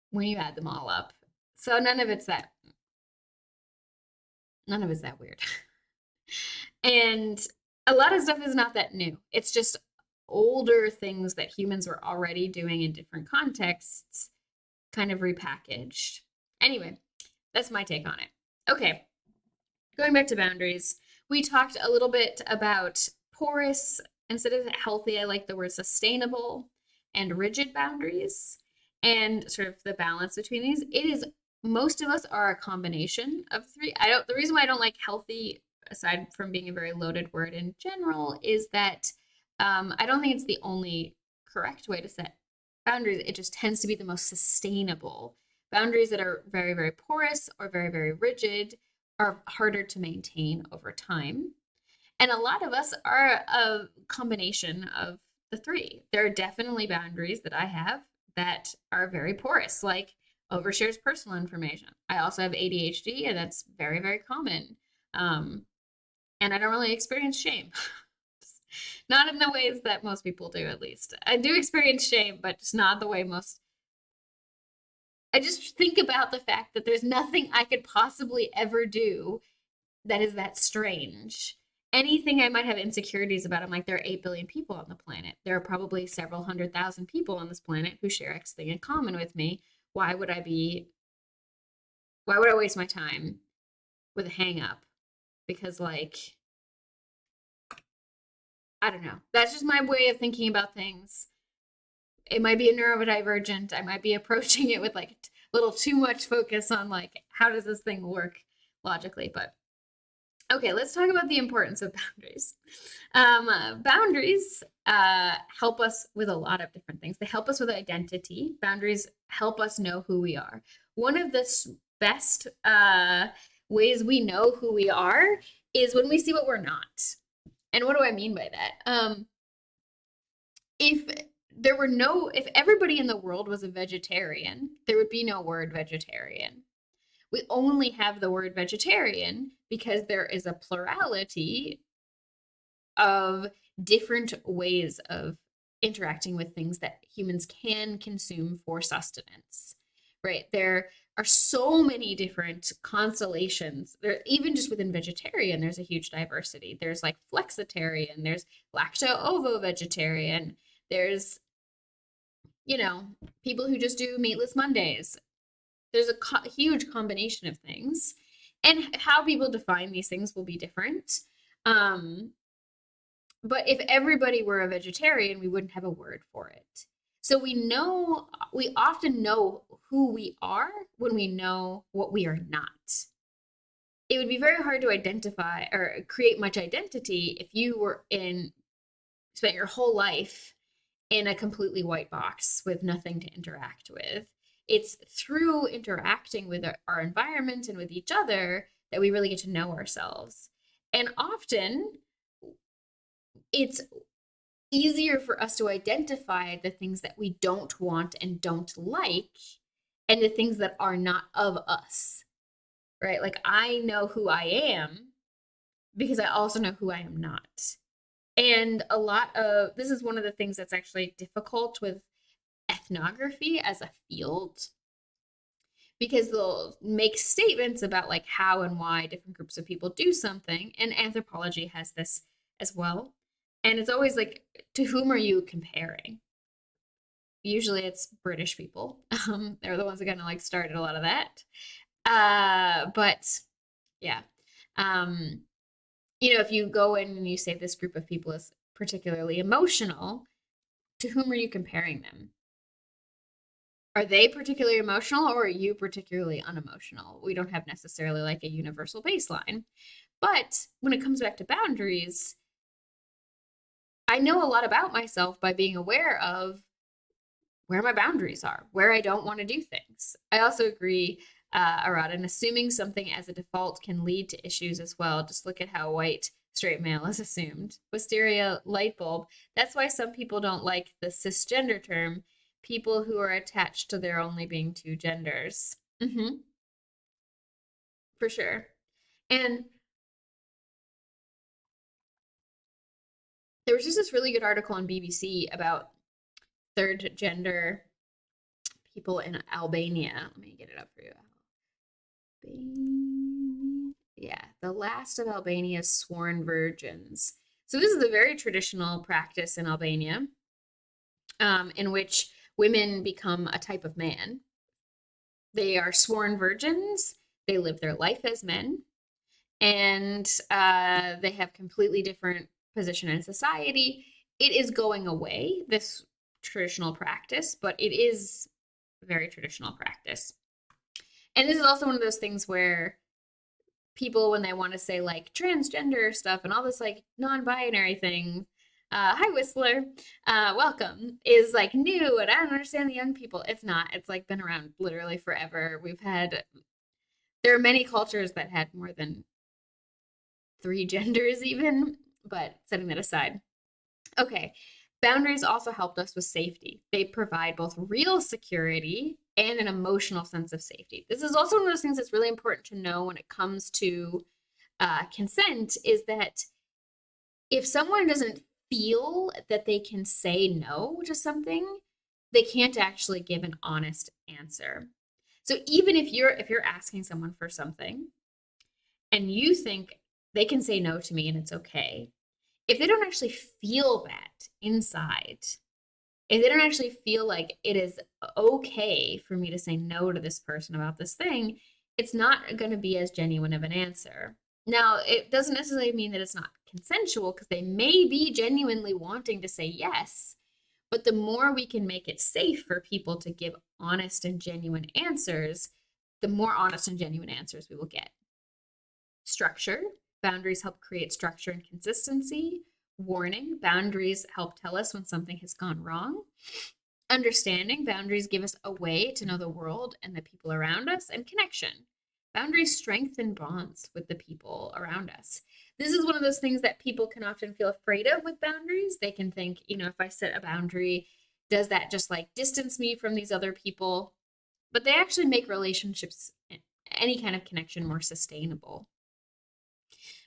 when you add them all up. So none of it's that weird. And a lot of stuff is not that new. It's just older things that humans were already doing in different contexts, kind of repackaged. Anyway, that's my take on it. Okay, going back to boundaries, we talked a little bit about porous. Instead of healthy, I like the word sustainable and rigid boundaries and sort of the balance between these. It is most of us are a combination of three. The reason why I don't like healthy aside from being a very loaded word in general, is that I don't think it's the only correct way to set boundaries. It just tends to be the most sustainable. Boundaries that are very, very porous or very, very rigid are harder to maintain over time. And a lot of us are a combination of the three. There are definitely boundaries that I have that are very porous, like overshares personal information. I also have ADHD, and that's very, very common. And I don't really experience shame. Not in the ways that most people do, at least. I do experience shame, but just not the way most. I just think about the fact that there's nothing I could possibly ever do that is that strange. Anything I might have insecurities about, I'm like, there are 8 billion people on the planet. There are probably several 100,000 people on this planet who share X thing in common with me. Why would I waste my time with a hang up? Because, like, I don't know. That's just my way of thinking about things. It might be a neurodivergent. I might be approaching it with like a little too much focus on like, how does this thing work logically? But okay, let's talk about the importance of boundaries. Boundaries help us with a lot of different things. They help us with identity. Boundaries help us know who we are. One of the best ways we know who we are is when we see what we're not. And what do I mean by that? If if everybody in the world was a vegetarian, there would be no word vegetarian. We only have the word vegetarian because there is a plurality of different ways of interacting with things that humans can consume for sustenance, right? There are so many different constellations. There, even just within vegetarian, there's a huge diversity. There's like flexitarian, there's lacto-ovo-vegetarian, there's, people who just do meatless Mondays. There's a huge combination of things, and how people define these things will be different. But if everybody were a vegetarian, we wouldn't have a word for it. So we often know who we are when we know what we are not. It would be very hard to identify or create much identity if you spent your whole life in a completely white box with nothing to interact with. It's through interacting with our environment and with each other that we really get to know ourselves. And often it's easier for us to identify the things that we don't want and don't like and the things that are not of us, right? Like I know who I am because I also know who I am not. And this is one of the things that's actually difficult with ethnography as a field, because they'll make statements about like how and why different groups of people do something, and anthropology has this as well. And it's always like, to whom are you comparing? Usually it's British people. They're the ones that kind of like started a lot of that. But yeah. If you go in and you say this group of people is particularly emotional, to whom are you comparing them? Are they particularly emotional, or are you particularly unemotional? We don't have necessarily like a universal baseline. But when it comes back to boundaries, I know a lot about myself by being aware of where my boundaries are, where I don't want to do things. I also agree, Arad, and assuming something as a default can lead to issues as well. Just look at how white straight male is assumed. Wisteria light bulb. That's why some people don't like the cisgender term. People who are attached to there only being two genders. For sure. And there was just this really good article on BBC about third gender people in Albania. Let me get it up for you. Albania. Yeah, the last of Albania's sworn virgins. So this is a very traditional practice in Albania, in which women become a type of man. They are sworn virgins. They live their life as men, and they have completely different position in society. It is going away, this traditional practice, but it is very traditional practice. And this is also one of those things where people when they want to say like transgender stuff and all this like non-binary thing. Hi Whistler, welcome, is like new and I don't understand the young people. It's not. It's like been around literally forever. There are many cultures that had more than three genders even, but setting that aside. Okay. Boundaries also helped us with safety. They provide both real security and an emotional sense of safety. This is also one of those things that's really important to know when it comes to consent, is that if someone doesn't feel that they can say no to something, they can't actually give an honest answer. So even if you're asking someone for something and you think they can say no to me and it's okay, if they don't actually feel that inside, if they don't actually feel like it is okay for me to say no to this person about this thing, it's not going to be as genuine of an answer. Now, it doesn't necessarily mean that it's not consensual because they may be genuinely wanting to say yes, but the more we can make it safe for people to give honest and genuine answers, the more honest and genuine answers we will get. Structure. Boundaries help create structure and consistency. Warning. Boundaries help tell us when something has gone wrong. Understanding. Boundaries give us a way to know the world and the people around us. And connection. Boundaries strengthen bonds with the people around us. This is one of those things that people can often feel afraid of with boundaries. They can think, if I set a boundary, does that just like distance me from these other people? But they actually make relationships, any kind of connection, more sustainable.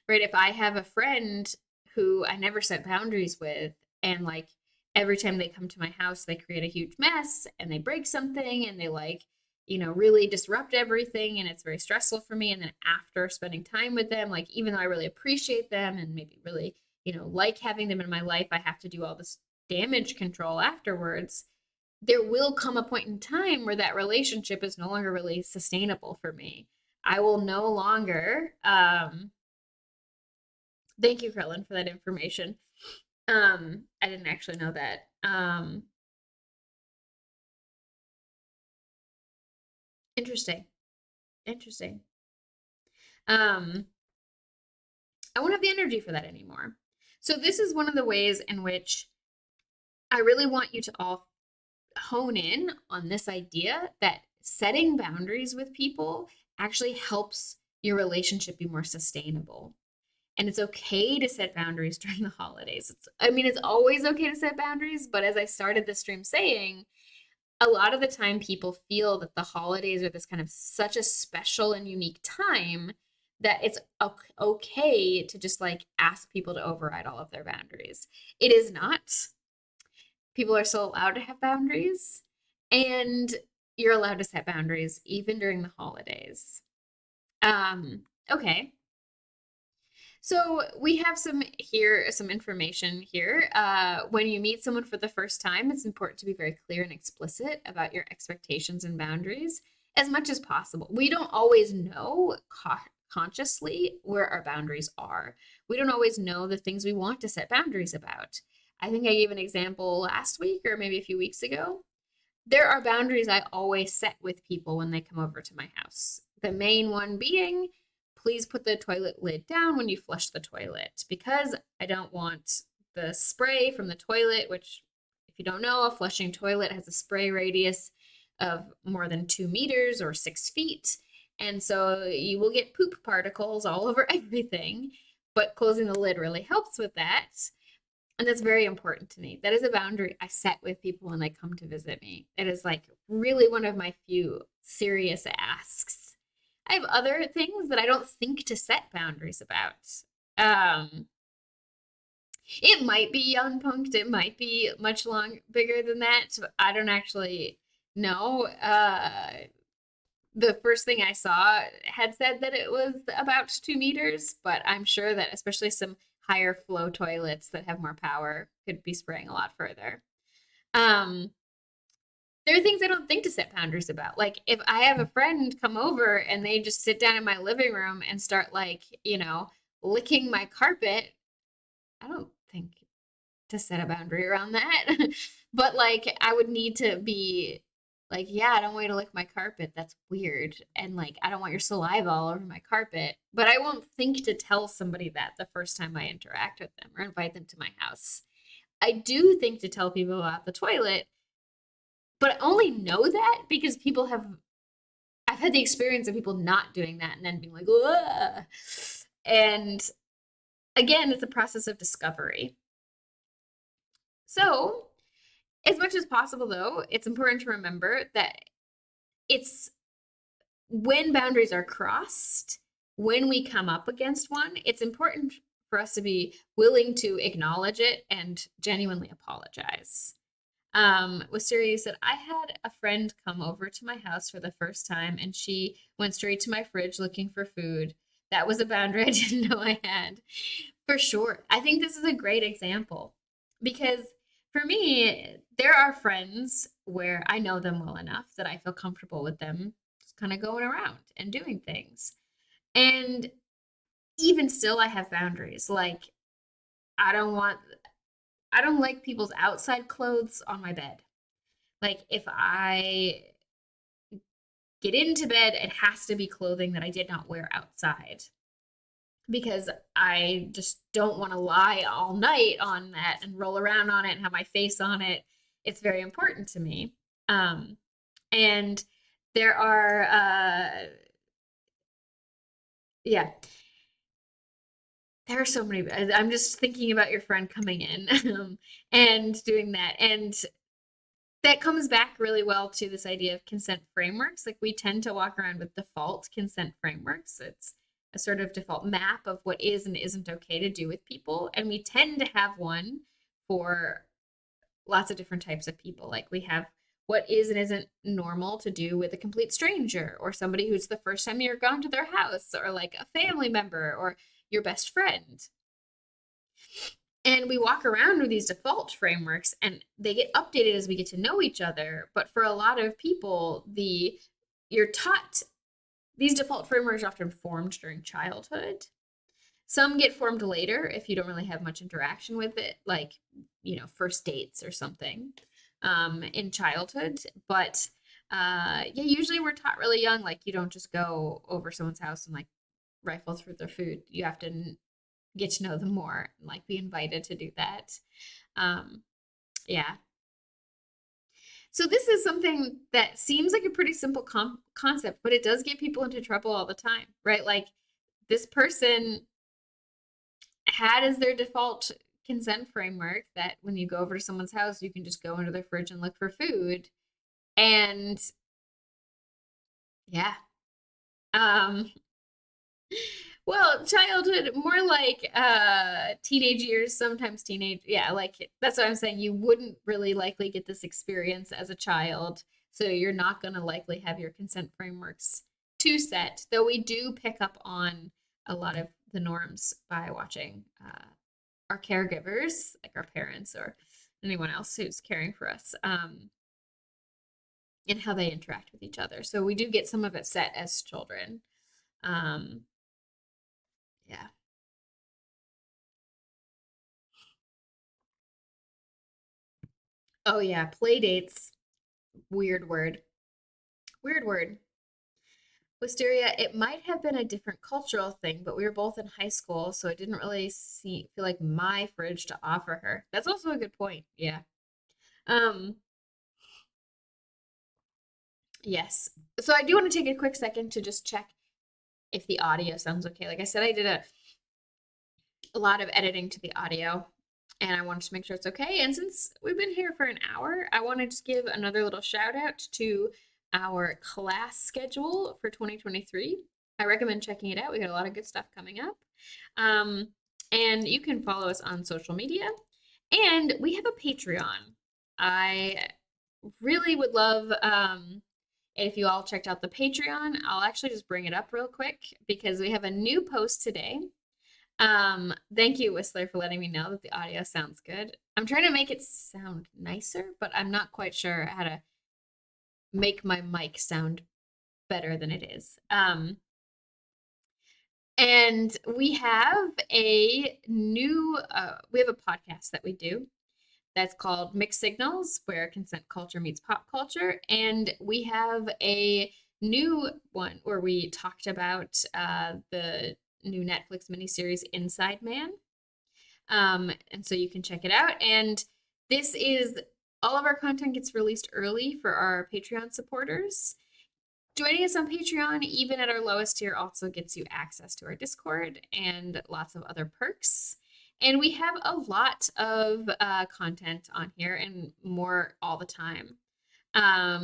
Right? If I have a friend who I never set boundaries with, and like every time they come to my house, they create a huge mess and they break something and they like, really disrupt everything and it's very stressful for me. And then after spending time with them, like even though I really appreciate them and maybe really, like having them in my life, I have to do all this damage control afterwards. There will come a point in time where that relationship is no longer really sustainable for me. I will no longer thank you, Krellin, for that information. I didn't actually know that. Interesting. Interesting. Um, I won't have the energy for that anymore. So this is one of the ways in which I really want you to all hone in on this idea that setting boundaries with people actually helps your relationship be more sustainable. And it's okay to set boundaries during the holidays. It's always okay to set boundaries, but as I started the stream saying, a lot of the time people feel that the holidays are this kind of such a special and unique time that it's okay to just like ask people to override all of their boundaries. It is not. People are still allowed to have boundaries, and you're allowed to set boundaries even during the holidays. Okay. So we have some information here. When you meet someone for the first time, it's important to be very clear and explicit about your expectations and boundaries as much as possible. We don't always know consciously where our boundaries are. We don't always know the things we want to set boundaries about. I think I gave an example last week or maybe a few weeks ago. There are boundaries I always set with people when they come over to my house. The main one being, please put the toilet lid down when you flush the toilet, because I don't want the spray from the toilet, which, if you don't know, a flushing toilet has a spray radius of more than 2 meters or 6 feet. And so you will get poop particles all over everything, but closing the lid really helps with that. And that's very important to me. That is a boundary I set with people when they come to visit me. It is like really one of my few serious asks. I have other things that I don't think to set boundaries about. It might be unpunked. It might be much bigger than that. I don't actually know. The first thing I saw had said that it was about 2 meters, but I'm sure that especially some higher flow toilets that have more power could be spraying a lot further. There are things I don't think to set boundaries about. Like if I have a friend come over and they just sit down in my living room and start like, licking my carpet, I don't think to set a boundary around that. But like I would need to be Like, yeah, I don't want you to lick my carpet. That's weird. And like, I don't want your saliva all over my carpet. But I won't think to tell somebody that the first time I interact with them or invite them to my house. I do think to tell people about the toilet, but I only know that because people have, I've had the experience of people not doing that and then being like, ugh. And again, it's a process of discovery. So, as much as possible, though, it's important to remember that it's when boundaries are crossed, when we come up against one, it's important for us to be willing to acknowledge it and genuinely apologize. Wisteria, you said, I had a friend come over to my house for the first time and she went straight to my fridge looking for food. That was a boundary I didn't know I had. For sure. I think this is a great example because for me, there are friends where I know them well enough that I feel comfortable with them just kind of going around and doing things. And even still, I have boundaries. Like, I don't want, I don't like people's outside clothes on my bed. Like, if I get into bed, it has to be clothing that I did not wear outside because I just don't want to lie all night on that and roll around on it and have my face on it. It's very important to me. And there are, yeah, there are so many. I'm just thinking about your friend coming in and doing that. And that comes back really well to this idea of consent frameworks. Like we tend to walk around with default consent frameworks. It's a sort of default map of what is and isn't okay to do with people. And we tend to have one for lots of different types of people. Like we have what is and isn't normal to do with a complete stranger or somebody who's the first time you're gone to their house or like a family member or your best friend. And we walk around with these default frameworks and they get updated as we get to know each other. But for a lot of people, you're taught these default frameworks are often formed during childhood. Some get formed later if you don't really have much interaction with it, like, first dates or something in childhood. But yeah, usually we're taught really young, like you don't just go over someone's house and like rifle through their food. You have to get to know them more and like be invited to do that. Um, yeah. So this is something that seems like a pretty simple concept, but it does get people into trouble all the time, right? Like this person had as their default consent framework that when you go over to someone's house, you can just go into their fridge and look for food. And yeah. Um, Well, childhood, more like teenage years, sometimes teenage. Yeah, like that's what I'm saying. You wouldn't really likely get this experience as a child. So you're not going to likely have your consent frameworks too set, though we do pick up on a lot of the norms by watching our caregivers, like our parents or anyone else who's caring for us, and how they interact with each other. So we do get some of it set as children. Um, yeah. Oh yeah, play dates. Weird word. Weird word. Wisteria, it might have been a different cultural thing, but we were both in high school, so it didn't really feel like my fridge to offer her. That's also a good point. Yeah. Um, yes. So I do want to take a quick second to just check if the audio sounds okay. Like I said, I did a lot of editing to the audio and I wanted to make sure it's okay. And since we've been here for an hour, I want to just give another little shout out to our class schedule for 2023. I recommend checking it out. We got a lot of good stuff coming up. Um, and you can follow us on social media. And we have a Patreon. I really would love if you all checked out the Patreon. I'll actually just bring it up real quick because we have a new post today. Thank you, Whistler, for letting me know that the audio sounds good. I'm trying to make it sound nicer, but I'm not quite sure how to make my mic sound better than it is. And we have a new we have a podcast that we do that's called Mixed Signals, where consent culture meets pop culture. And we have a new one where we talked about the new Netflix miniseries Inside Man. And so you can check it out. And this is all of our content gets released early for our Patreon supporters. Joining us on Patreon, even at our lowest tier, also gets you access to our Discord and lots of other perks. And we have a lot of content on here and more all the time.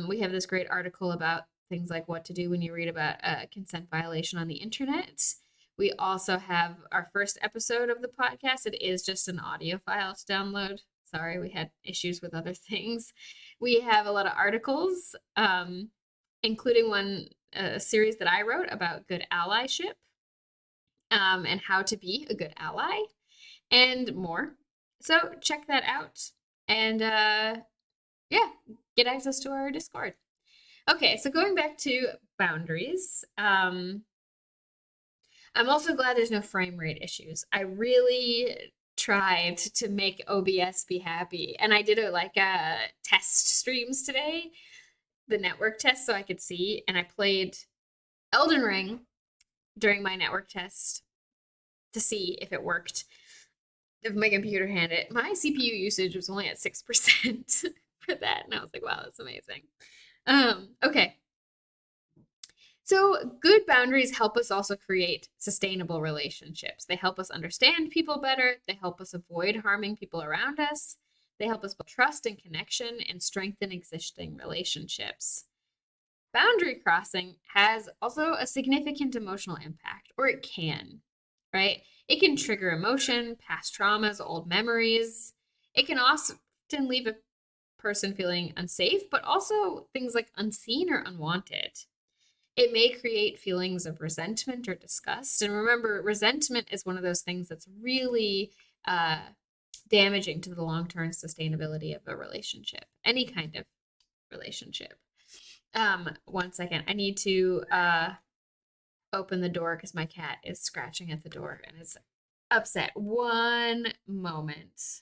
We have this great article about things like what to do when you read about a consent violation on the internet. We also have our first episode of the podcast. It is just an audio file to download. Sorry, we had issues with other things. We have a lot of articles, including one series that I wrote about good allyship and how to be a good ally and more. So check that out and yeah, get access to our Discord. Okay, so going back to boundaries, I'm also glad there's no frame rate issues. I really tried to make OBS be happy, and I did a test streams today, the network test, so I could see, and I played Elden Ring during my network test to see if it worked. If my computer had it, my CPU usage was only at 6% for that, and I was like, wow, that's amazing. Okay. So good boundaries help us also create sustainable relationships. They help us understand people better. They help us avoid harming people around us. They help us build trust and connection and strengthen existing relationships. Boundary crossing has also a significant emotional impact, or it can, right? It can trigger emotion, past traumas, old memories. It can often leave a person feeling unsafe, but also things like unseen or unwanted. It may create feelings of resentment or disgust. And remember, resentment is one of those things that's really damaging to the long-term sustainability of a relationship, any kind of relationship. 1 second. I need to open the door because my cat is scratching at the door and is upset. 1 moment.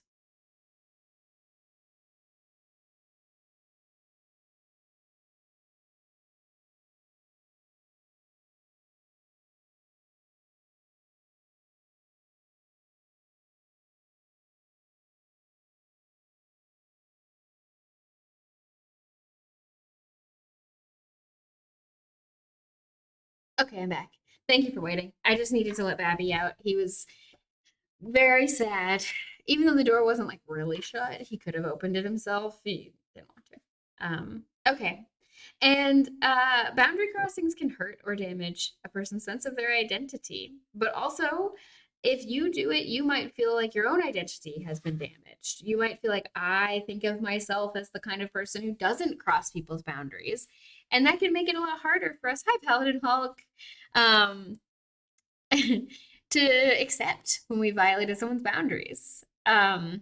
Okay, I'm back. Thank you for waiting. I just needed to let Babby out. He was very sad. Even though the door wasn't like really shut, he could have opened it himself. He didn't want to. Okay. And boundary crossings can hurt or damage a person's sense of their identity. But also, if you do it, you might feel like your own identity has been damaged. You might feel like, I think of myself as the kind of person who doesn't cross people's boundaries. And that can make it a lot harder for us. Hi, Paladin Hulk. To accept when we violated someone's boundaries. Yeah,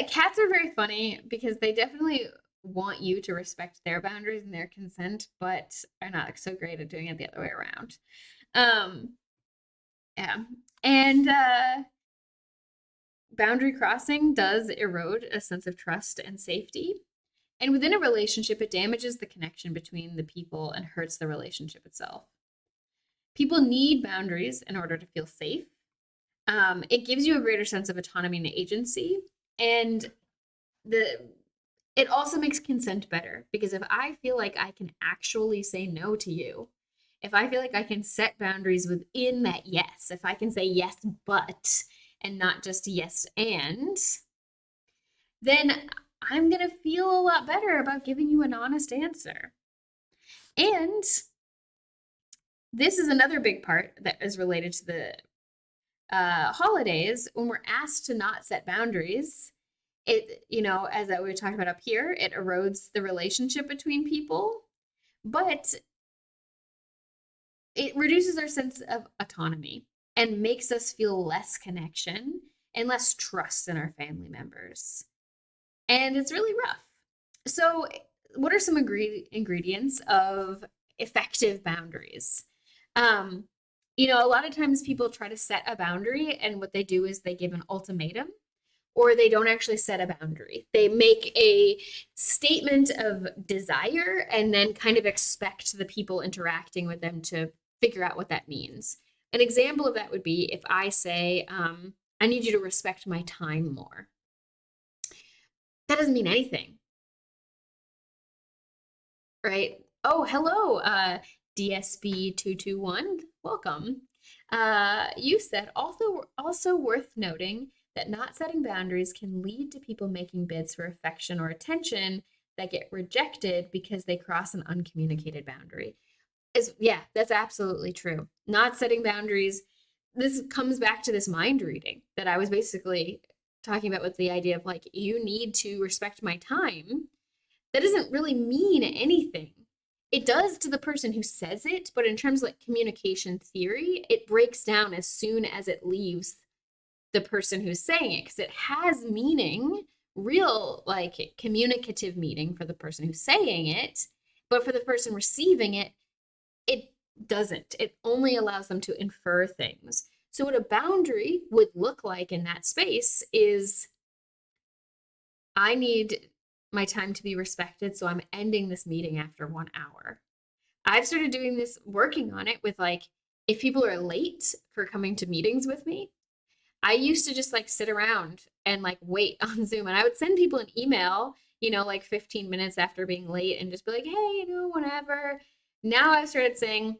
cats are very funny because they definitely want you to respect their boundaries and their consent, but are not so great at doing it the other way around. Yeah. And boundary crossing does erode a sense of trust and safety. And within a relationship, it damages the connection between the people and hurts the relationship itself. People need boundaries in order to feel safe. It gives you a greater sense of autonomy and agency. And it also makes consent better because if I feel like I can actually say no to you, if I feel like I can set boundaries within that yes, if I can say yes, but, and not just yes, and, then I'm going to feel a lot better about giving you an honest answer. And this is another big part that is related to the holidays. When we're asked to not set boundaries, it, as we talked about up here, it erodes the relationship between people, but it reduces our sense of autonomy and makes us feel less connection and less trust in our family members. And it's really rough. So, what are some ingredients of effective boundaries? A lot of times people try to set a boundary, and what they do is they give an ultimatum, or they don't actually set a boundary. They make a statement of desire and then kind of expect the people interacting with them to figure out what that means. An example of that would be if I say, I need you to respect my time more. That doesn't mean anything, right? Oh, hello, DSB221. Welcome. You said also worth noting that not setting boundaries can lead to people making bids for affection or attention that get rejected because they cross an uncommunicated boundary. Yeah, that's absolutely true. Not setting boundaries. This comes back to this mind reading that I was basically talking about with the idea of like, you need to respect my time. That doesn't really mean anything. It does to the person who says it, but in terms of like communication theory, it breaks down as soon as it leaves the person who's saying it because it has meaning, real like communicative meaning for the person who's saying it, but for the person receiving it, it doesn't. It only allows them to infer things. So, what a boundary would look like in that space is I need my time to be respected, so I'm ending this meeting after 1 hour. I've started doing this, working on it with like, if people are late for coming to meetings with me, I used to just like sit around and like wait on Zoom, and I would send people an email, like 15 minutes after being late and just be like, hey, whatever. Now I've started saying,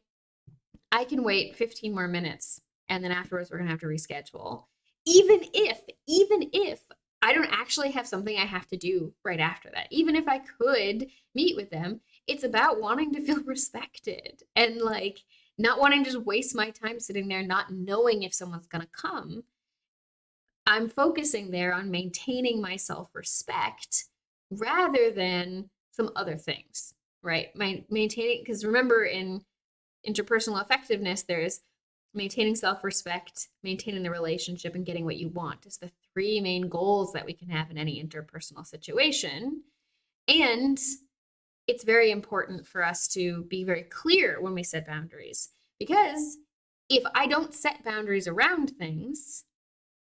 I can wait 15 more minutes and then afterwards we're going to have to reschedule. Even if I don't actually have something I have to do right after that. Even if I could meet with them, it's about wanting to feel respected and like not wanting to just waste my time sitting there not knowing if someone's going to come. I'm focusing there on maintaining my self-respect rather than some other things, right? Maintaining, because remember in interpersonal effectiveness, there's maintaining self-respect, maintaining the relationship, and getting what you want. It's the three main goals that we can have in any interpersonal situation. And it's very important for us to be very clear when we set boundaries, because if I don't set boundaries around things,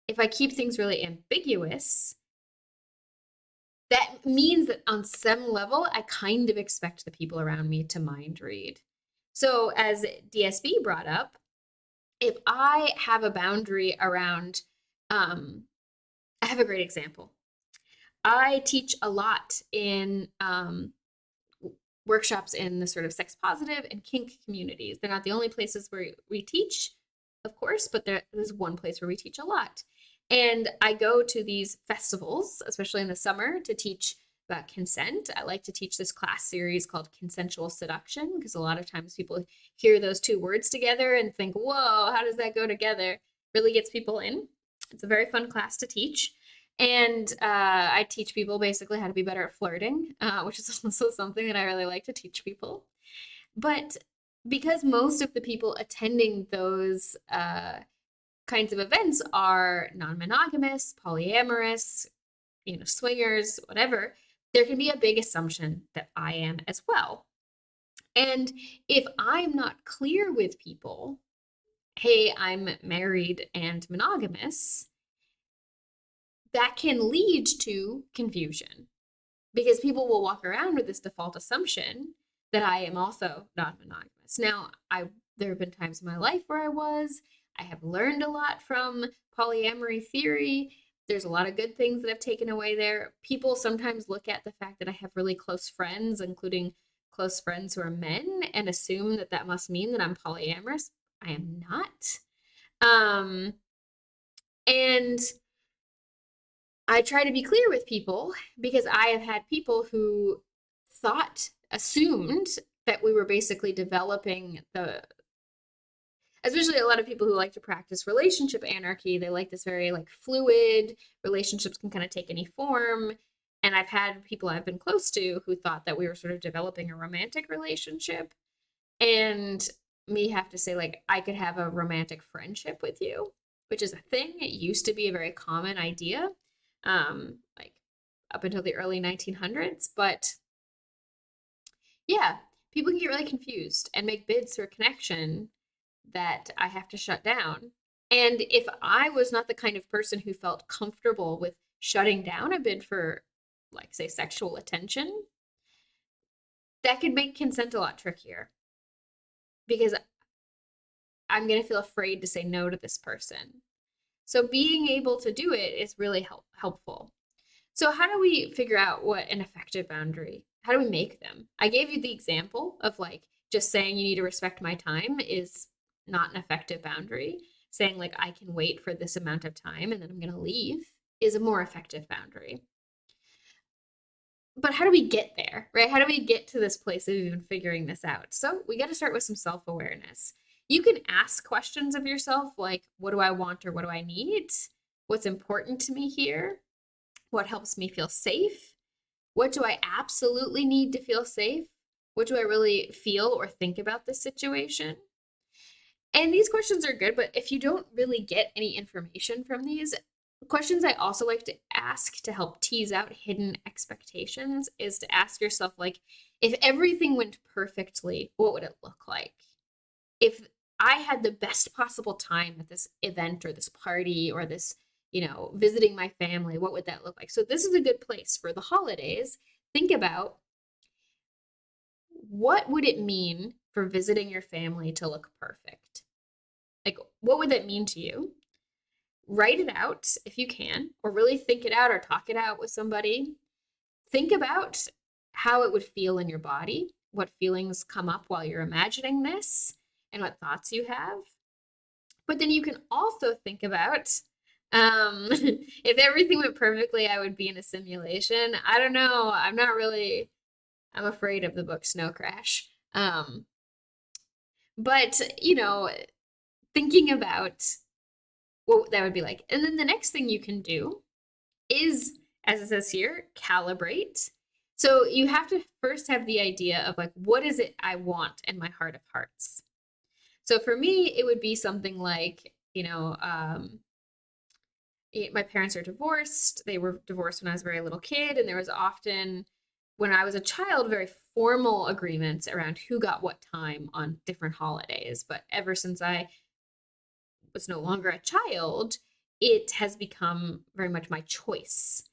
if I keep things really ambiguous, that means that on some level, I kind of expect the people around me to mind read. So, as DSB brought up, if I have a boundary around, I have a great example. I teach a lot in workshops in the sort of sex positive and kink communities. They're not the only places where we teach, of course, but there's one place where we teach a lot. And I go to these festivals, especially in the summer, to teach about consent. I like to teach this class series called Consensual Seduction because a lot of times people hear those two words together and think, whoa, how does that go together? Really gets people in. It's a very fun class to teach. And I teach people basically how to be better at flirting, which is also something that I really like to teach people. But because most of the people attending those kinds of events are non-monogamous, polyamorous, swingers, whatever, there can be a big assumption that I am as well. And if I'm not clear with people, hey, I'm married and monogamous, that can lead to confusion because people will walk around with this default assumption that I am also non-monogamous. Now, there have been times in my life where I have learned a lot from polyamory theory. There's a lot of good things that I've taken away there. People sometimes look at the fact that I have really close friends, including close friends who are men, and assume that that must mean that I'm polyamorous. I am not. And I try to be clear with people because I have had people who assumed that we were basically developing especially a lot of people who like to practice relationship anarchy. They like this very like fluid, relationships can kind of take any form. And I've had people I've been close to who thought that we were sort of developing a romantic relationship. And me have to say, like, I could have a romantic friendship with you, which is a thing. It used to be a very common idea, like up until the early 1900s. But yeah, people can get really confused and make bids for connection that I have to shut down. And if I was not the kind of person who felt comfortable with shutting down a bit for, like, say, sexual attention, that could make consent a lot trickier because I'm going to feel afraid to say no to this person. So being able to do it is really helpful. So how do we figure out what an effective boundary? How do we make them? I gave you the example of like just saying you need to respect my time is not an effective boundary. Saying like I can wait for this amount of time and then I'm going to leave is a more effective boundary. But how do we get there, right? How do we get to this place of even figuring this out? So we got to start with some self-awareness. You can ask questions of yourself like, what do I want or what do I need? What's important to me here? What helps me feel safe? What do I absolutely need to feel safe? What do I really feel or think about this situation? And these questions are good, but if you don't really get any information from these, questions I also like to ask to help tease out hidden expectations is to ask yourself, like, if everything went perfectly, what would it look like? If I had the best possible time at this event or this party or this, visiting my family, what would that look like? So this is a good place for the holidays. Think about what would it mean for visiting your family to look perfect? Like, what would that mean to you? Write it out if you can, or really think it out or talk it out with somebody. Think about how it would feel in your body, what feelings come up while you're imagining this, and what thoughts you have. But then you can also think about if everything went perfectly, I would be in a simulation. I don't know. I'm afraid of the book Snow Crash. But, thinking about what that would be like. And then the next thing you can do is, as it says here, calibrate. So you have to first have the idea of like, what is it I want in my heart of hearts? So for me, it would be something like, my parents are divorced. They were divorced when I was a very little kid, and there was often, when I was a child, very formal agreements around who got what time on different holidays. But ever since I was no longer a child, it has become very much my choice.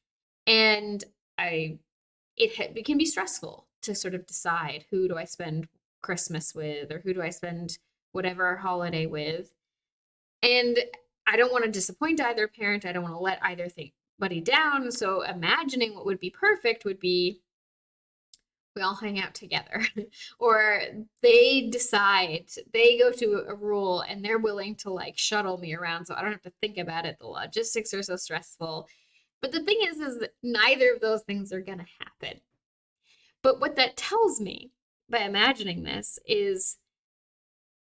And it can be stressful to sort of decide who do I spend Christmas with or who do I spend whatever holiday with. And I don't want to disappoint either parent. I don't want to let either buddy down. So imagining what would be perfect would be we all hang out together or they decide they go to a rule and they're willing to like shuttle me around so I don't have to think about it. The logistics are so stressful. But the thing is that neither of those things are going to happen. But what that tells me by imagining this is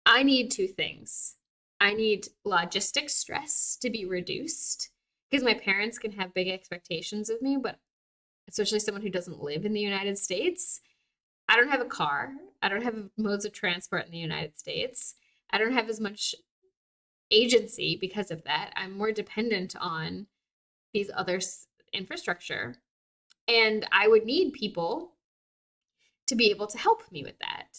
I need two things. I need logistic stress to be reduced because my parents can have big expectations of me, but especially someone who doesn't live in the United States, I don't have a car. I don't have modes of transport in the United States. I don't have as much agency because of that. I'm more dependent on these other infrastructure. And I would need people to be able to help me with that.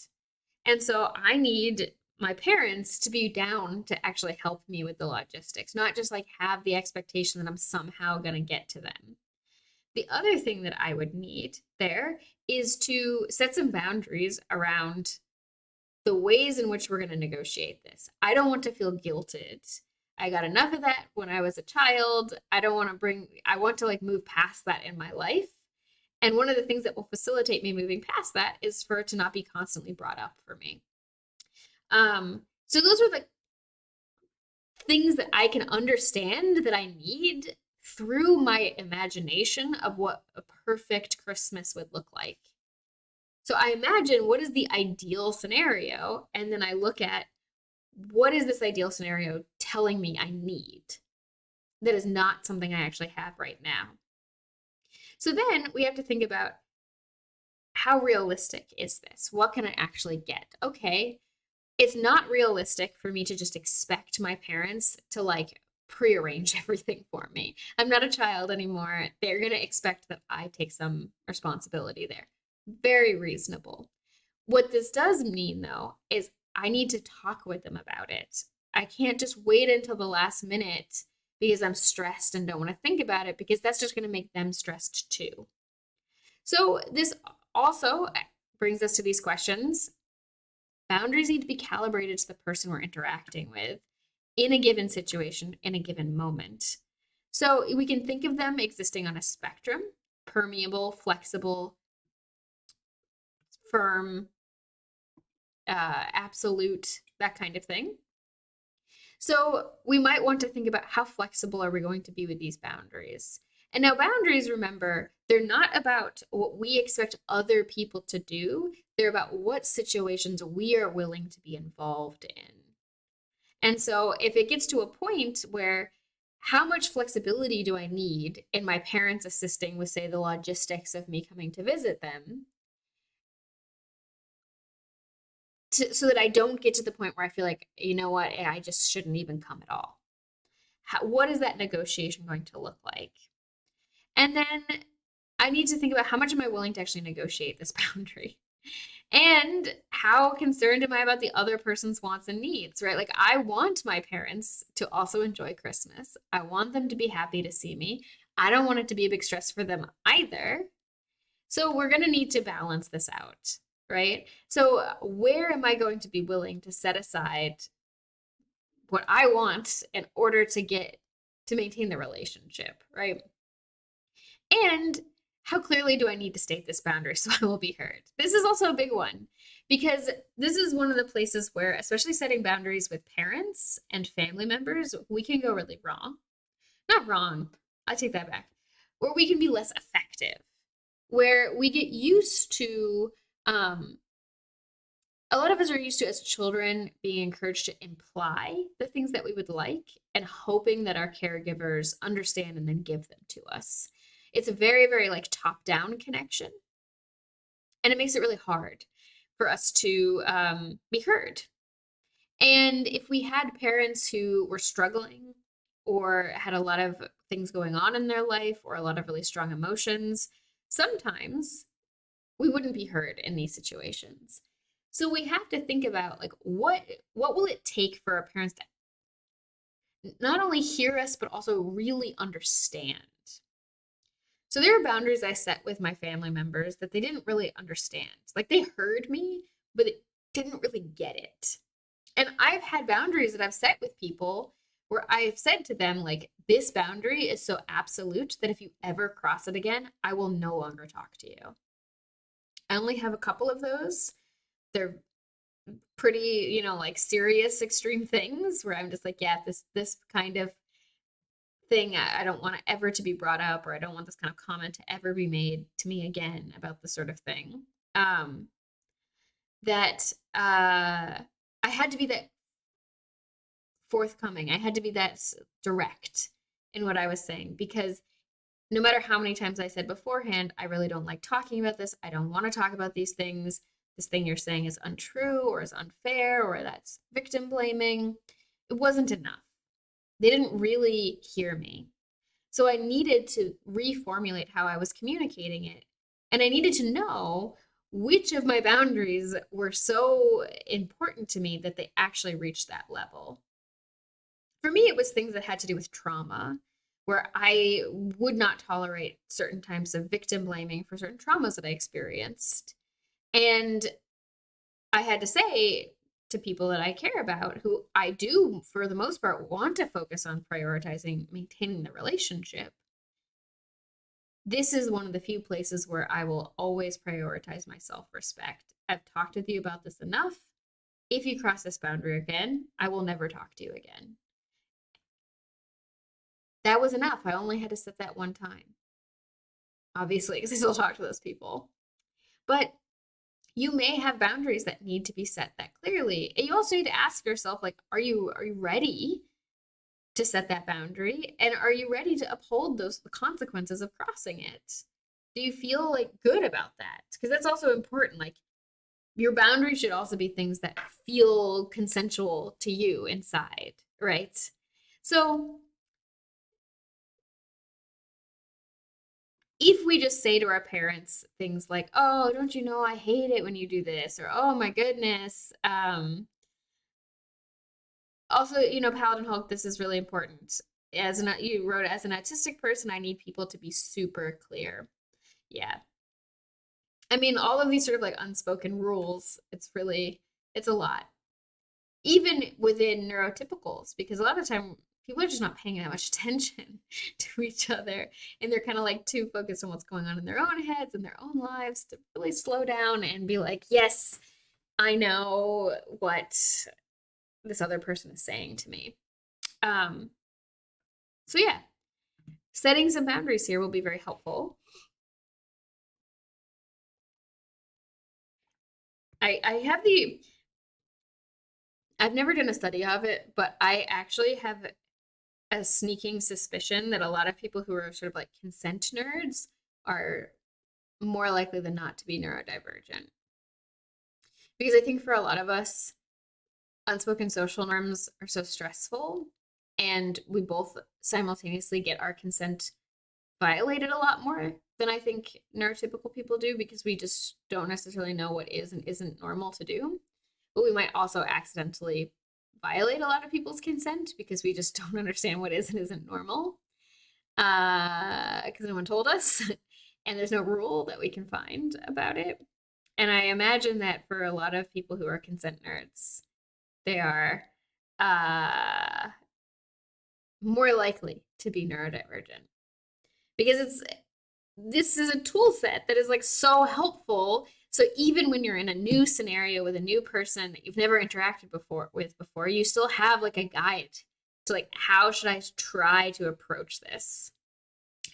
And so I need my parents to be down to actually help me with the logistics, not just like have the expectation that I'm somehow going to get to them. The other thing that I would need there is to set some boundaries around the ways in which we're going to negotiate this. I don't want to feel guilted. I got enough of that when I was a child. I want to like move past that in my life. And one of the things that will facilitate me moving past that is for it to not be constantly brought up for me. So those are the things that I can understand that I need through my imagination of what a perfect Christmas would look like. So I imagine what is the ideal scenario, and then I look at what is this ideal scenario telling me I need that is not something I actually have right now. So then we have to think about how realistic is this? What can I actually get? Okay, it's not realistic for me to just expect my parents to like prearrange everything for me. I'm not a child anymore. They're going to expect that I take some responsibility there. Very reasonable. What this does mean, though, is I need to talk with them about it. I can't just wait until the last minute because I'm stressed and don't want to think about it, because that's just going to make them stressed too. So this also brings us to these questions. Boundaries need to be calibrated to the person we're interacting with in a given situation, in a given moment. So we can think of them existing on a spectrum: permeable, flexible, firm, absolute, that kind of thing. So we might want to think about how flexible are we going to be with these boundaries. And now boundaries, remember, they're not about what we expect other people to do. They're about what situations we are willing to be involved in. And so if it gets to a point where, how much flexibility do I need in my parents assisting with, say, the logistics of me coming to visit them, so that I don't get to the point where I feel like, you know what, I just shouldn't even come at all. What is that negotiation going to look like? And then I need to think about, how much am I willing to actually negotiate this boundary? And how concerned am I about the other person's wants and needs, right? Like, I want my parents to also enjoy Christmas. I want them to be happy to see me. I don't want it to be a big stress for them either. So we're going to need to balance this out, right? So where am I going to be willing to set aside what I want in order to maintain the relationship, right? And how clearly do I need to state this boundary so I will be heard? This is also a big one, because this is one of the places where, especially setting boundaries with parents and family members, we can go really wrong. Not wrong, I take that back. Where we can be less effective, where we get used to, a lot of us are used to, as children, being encouraged to imply the things that we would like and hoping that our caregivers understand and then give them to us. It's a very, very like top-down connection. And it makes it really hard for us to be heard. And if we had parents who were struggling or had a lot of things going on in their life or a lot of really strong emotions, sometimes we wouldn't be heard in these situations. So we have to think about, like, what will it take for our parents to not only hear us, but also really understand. So there are boundaries I set with my family members that they didn't really understand. Like, they heard me, but it didn't really get it. And I've had boundaries that I've set with people where I've said to them, like, this boundary is so absolute that if you ever cross it again, I will no longer talk to you. I only have a couple of those. They're pretty, like, serious, extreme things where I'm just like, yeah, this kind of thing, I don't want it ever to be brought up, or I don't want this kind of comment to ever be made to me again about this sort of thing. That I had to be that forthcoming. I had to be that direct in what I was saying, because no matter how many times I said beforehand, I really don't like talking about this. I don't want to talk about these things. This thing you're saying is untrue or is unfair or that's victim blaming. It wasn't enough. They didn't really hear me. So I needed to reformulate how I was communicating it. And I needed to know which of my boundaries were so important to me that they actually reached that level. For me, it was things that had to do with trauma, where I would not tolerate certain types of victim blaming for certain traumas that I experienced. And I had to say to people that I care about, who I do, for the most part, want to focus on prioritizing maintaining the relationship, this is one of the few places where I will always prioritize my self-respect. I've talked with you about this enough. If you cross this boundary again, I will never talk to you again. That was enough. I only had to set that one time. Obviously, because I still talk to those people. But you may have boundaries that need to be set that clearly. And you also need to ask yourself, like, are you ready to set that boundary? And are you ready to uphold the consequences of crossing it? Do you feel like good about that? Because that's also important. Like, your boundaries should also be things that feel consensual to you inside, right? So if we just say to our parents things like, oh, don't you know I hate it when you do this, or oh my goodness, also, Paladin Hulk, this is really important. you wrote, as an autistic person, I need people to be super clear. Yeah. I mean, all of these sort of like unspoken rules, it's a lot. Even within neurotypicals, because a lot of the time people are just not paying that much attention to each other, and they're kind of like too focused on what's going on in their own heads and their own lives to really slow down and be like, yes, I know what this other person is saying to me. Um, so yeah, setting some boundaries here will be very helpful. I have I've never done a study of it, but I actually have a sneaking suspicion that a lot of people who are sort of like consent nerds are more likely than not to be neurodivergent. Because I think for a lot of us, unspoken social norms are so stressful, and we both simultaneously get our consent violated a lot more than I think neurotypical people do, because we just don't necessarily know what is and isn't normal to do. But we might also accidentally violate a lot of people's consent because we just don't understand what is and isn't normal, because no one told us, and there's no rule that we can find about it. And I imagine that for a lot of people who are consent nerds, they are uh, more likely to be neurodivergent, because this is a tool set that is like so helpful. So even when you're in a new scenario with a new person that you've never interacted before, you still have like a guide to like, how should I try to approach this?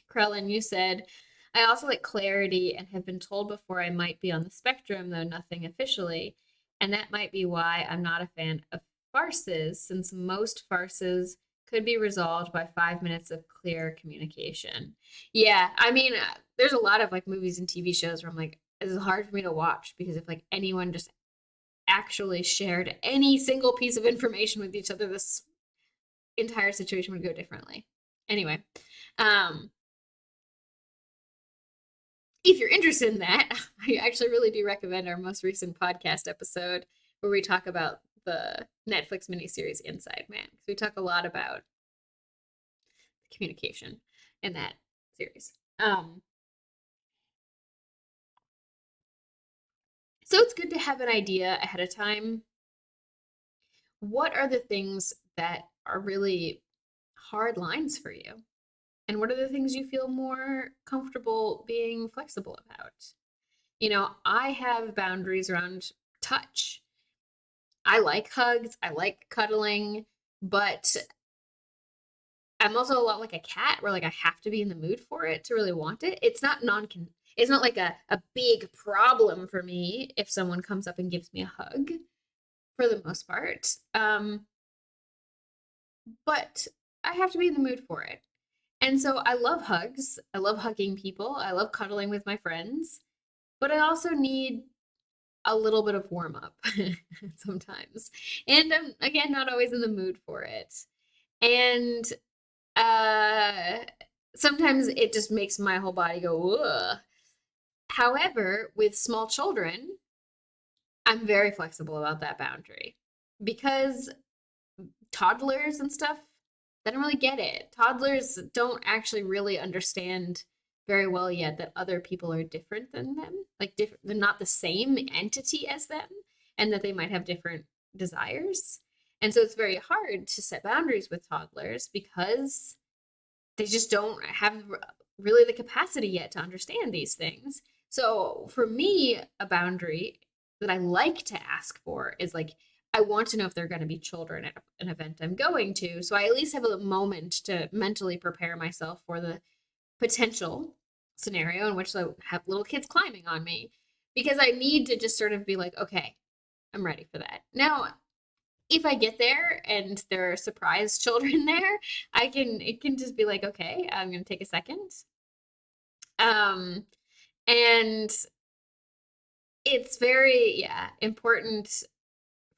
Krellin, you said, I also like clarity and have been told before I might be on the spectrum, though nothing officially. And that might be why I'm not a fan of farces, since most farces could be resolved by 5 minutes of clear communication. Yeah, I mean, there's a lot of like movies and TV shows where I'm like, this is hard for me to watch, because if like anyone just actually shared any single piece of information with each other, this entire situation would go differently. Anyway, um, if you're interested in that, I actually really do recommend our most recent podcast episode where we talk about the Netflix miniseries Inside Man, because we talk a lot about communication in that series. So it's good to have an idea ahead of time. What are the things that are really hard lines for you? And what are the things you feel more comfortable being flexible about? You know, I have boundaries around touch. I like hugs, I like cuddling, but I'm also a lot like a cat, where like I have to be in the mood for it to really want it. It's not like a big problem for me if someone comes up and gives me a hug, for the most part. But I have to be in the mood for it. And so I love hugs. I love hugging people. I love cuddling with my friends. But I also need a little bit of warm up sometimes. And I'm, again, not always in the mood for it. And uh, sometimes it just makes my whole body go, ugh. However, with small children, I'm very flexible about that boundary, because toddlers and stuff, they don't really get it. Toddlers don't actually really understand very well yet that other people are different than them, like different, they're not the same entity as them, and that they might have different desires. And so it's very hard to set boundaries with toddlers, because they just don't have really the capacity yet to understand these things. So for me, a boundary that I like to ask for is like, I want to know if they're going to be children at an event I'm going to. So I at least have a moment to mentally prepare myself for the potential scenario in which I have little kids climbing on me, because I need to just sort of be like, okay, I'm ready for that. Now, if I get there and there are surprise children there, it can just be like, okay, I'm gonna take a second. Um, and it's very, yeah, important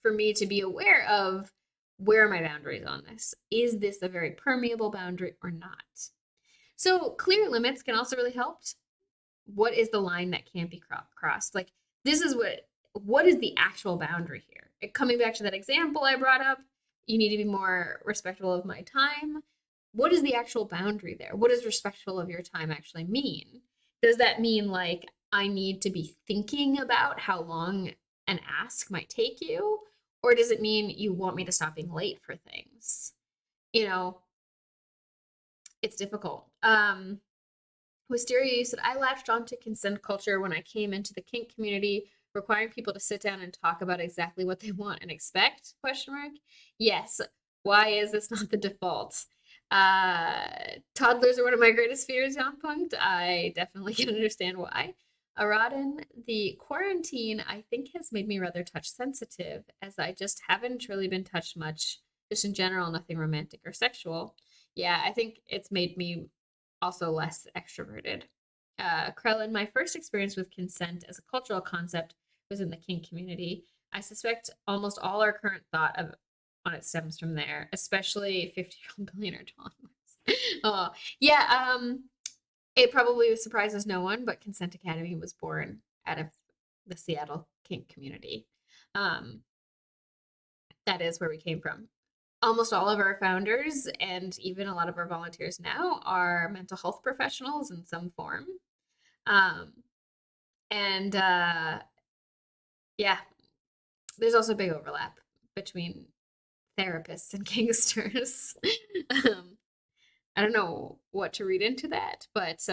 for me to be aware of, where are my boundaries on this? Is this a very permeable boundary or not? So clear limits can also really help. What is the line that can't be crossed? Like, this is what is the actual boundary here? Coming back to that example I brought up, you need to be more respectful of my time. what is the actual boundary there? What does respectful of your time actually mean? Does that mean like I need to be thinking about how long an ask might take you? Or does it mean you want me to stop being late for things? You know, it's difficult. Wisteria, you said, I latched onto consent culture when I came into the kink community, requiring people to sit down and talk about exactly what they want and expect, question mark. Yes. Why is this not the default? Toddlers are one of my greatest fears, Young Punked. I definitely can understand why. Aradin, the quarantine, I think, has made me rather touch sensitive, as I just haven't really been touched much, just in general, nothing romantic or sexual. Yeah, I think it's made me also less extroverted. Krellin, my first experience with consent as a cultural concept was in the kink community. I suspect almost all our current thought of on it stems from there, especially 50-year-old billionaire toddlers. Oh, yeah, it probably surprises no one, but Consent Academy was born out of the Seattle kink community. Um, that is where we came from. Almost all of our founders and even a lot of our volunteers now are mental health professionals in some form. Um, and yeah, there's also a big overlap between therapists and gangsters. I don't know what to read into that, but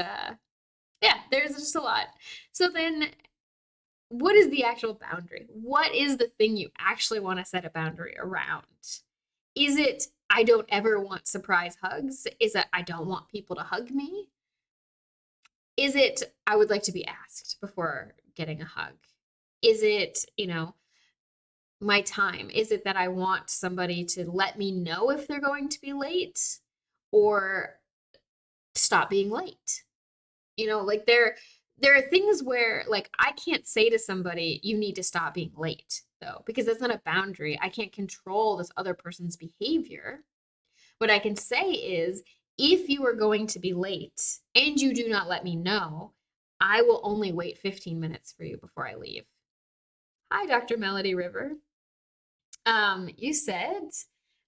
yeah, there's just a lot. So then, what is the actual boundary? What is the thing you actually want to set a boundary around? Is it I don't ever want surprise hugs? Is it I don't want people to hug me? Is it I would like to be asked before getting a hug? Is it, my time? Is it that I want somebody to let me know if they're going to be late or stop being late? Like there are things where like I can't say to somebody you need to stop being late though because that's not a boundary. I can't control this other person's behavior. What I can say is if you are going to be late and you do not let me know, I will only wait 15 minutes for you before I leave. Hi, Dr. Melody River. You said,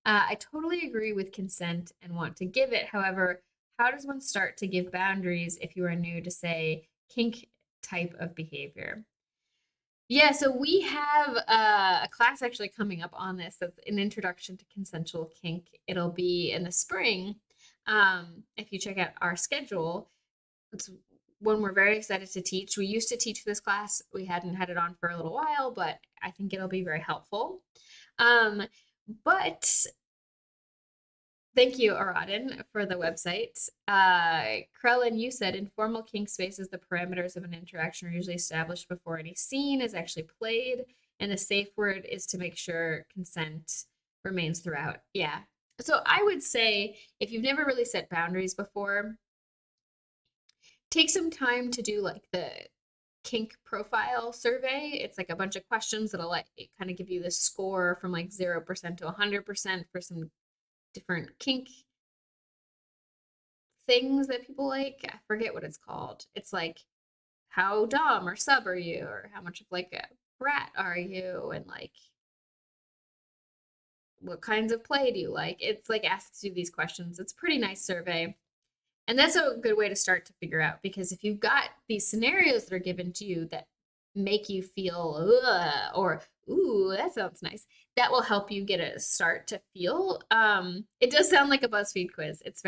I totally agree with consent and want to give it. However, how does one start to give boundaries if you are new to, say, kink type of behavior? Yeah, so we have a class actually coming up on this. That's an introduction to consensual kink. It'll be in the spring. If you check out our schedule, it's one we're very excited to teach. We used to teach this class. We hadn't had it on for a little while, but I think it'll be very helpful. But thank you, Aradin, for the website. Krellin, you said informal kink spaces, the parameters of an interaction are usually established before any scene is actually played, and the safe word is to make sure consent remains throughout. Yeah. So I would say if you've never really set boundaries before, take some time to do like the kink profile survey. It's like a bunch of questions that'll like kind of give you the score from like 0% to 100% for some different kink things that people like. I forget what it's called. It's like how dom or sub are you, or how much of like a brat are you, and like what kinds of play do you like. It's like asks you these questions. It's a pretty nice survey. And that's a good way to start to figure out, because if you've got these scenarios that are given to you that make you feel or ooh, that sounds nice, that will help you get a start to feel. It does sound like a BuzzFeed quiz. It's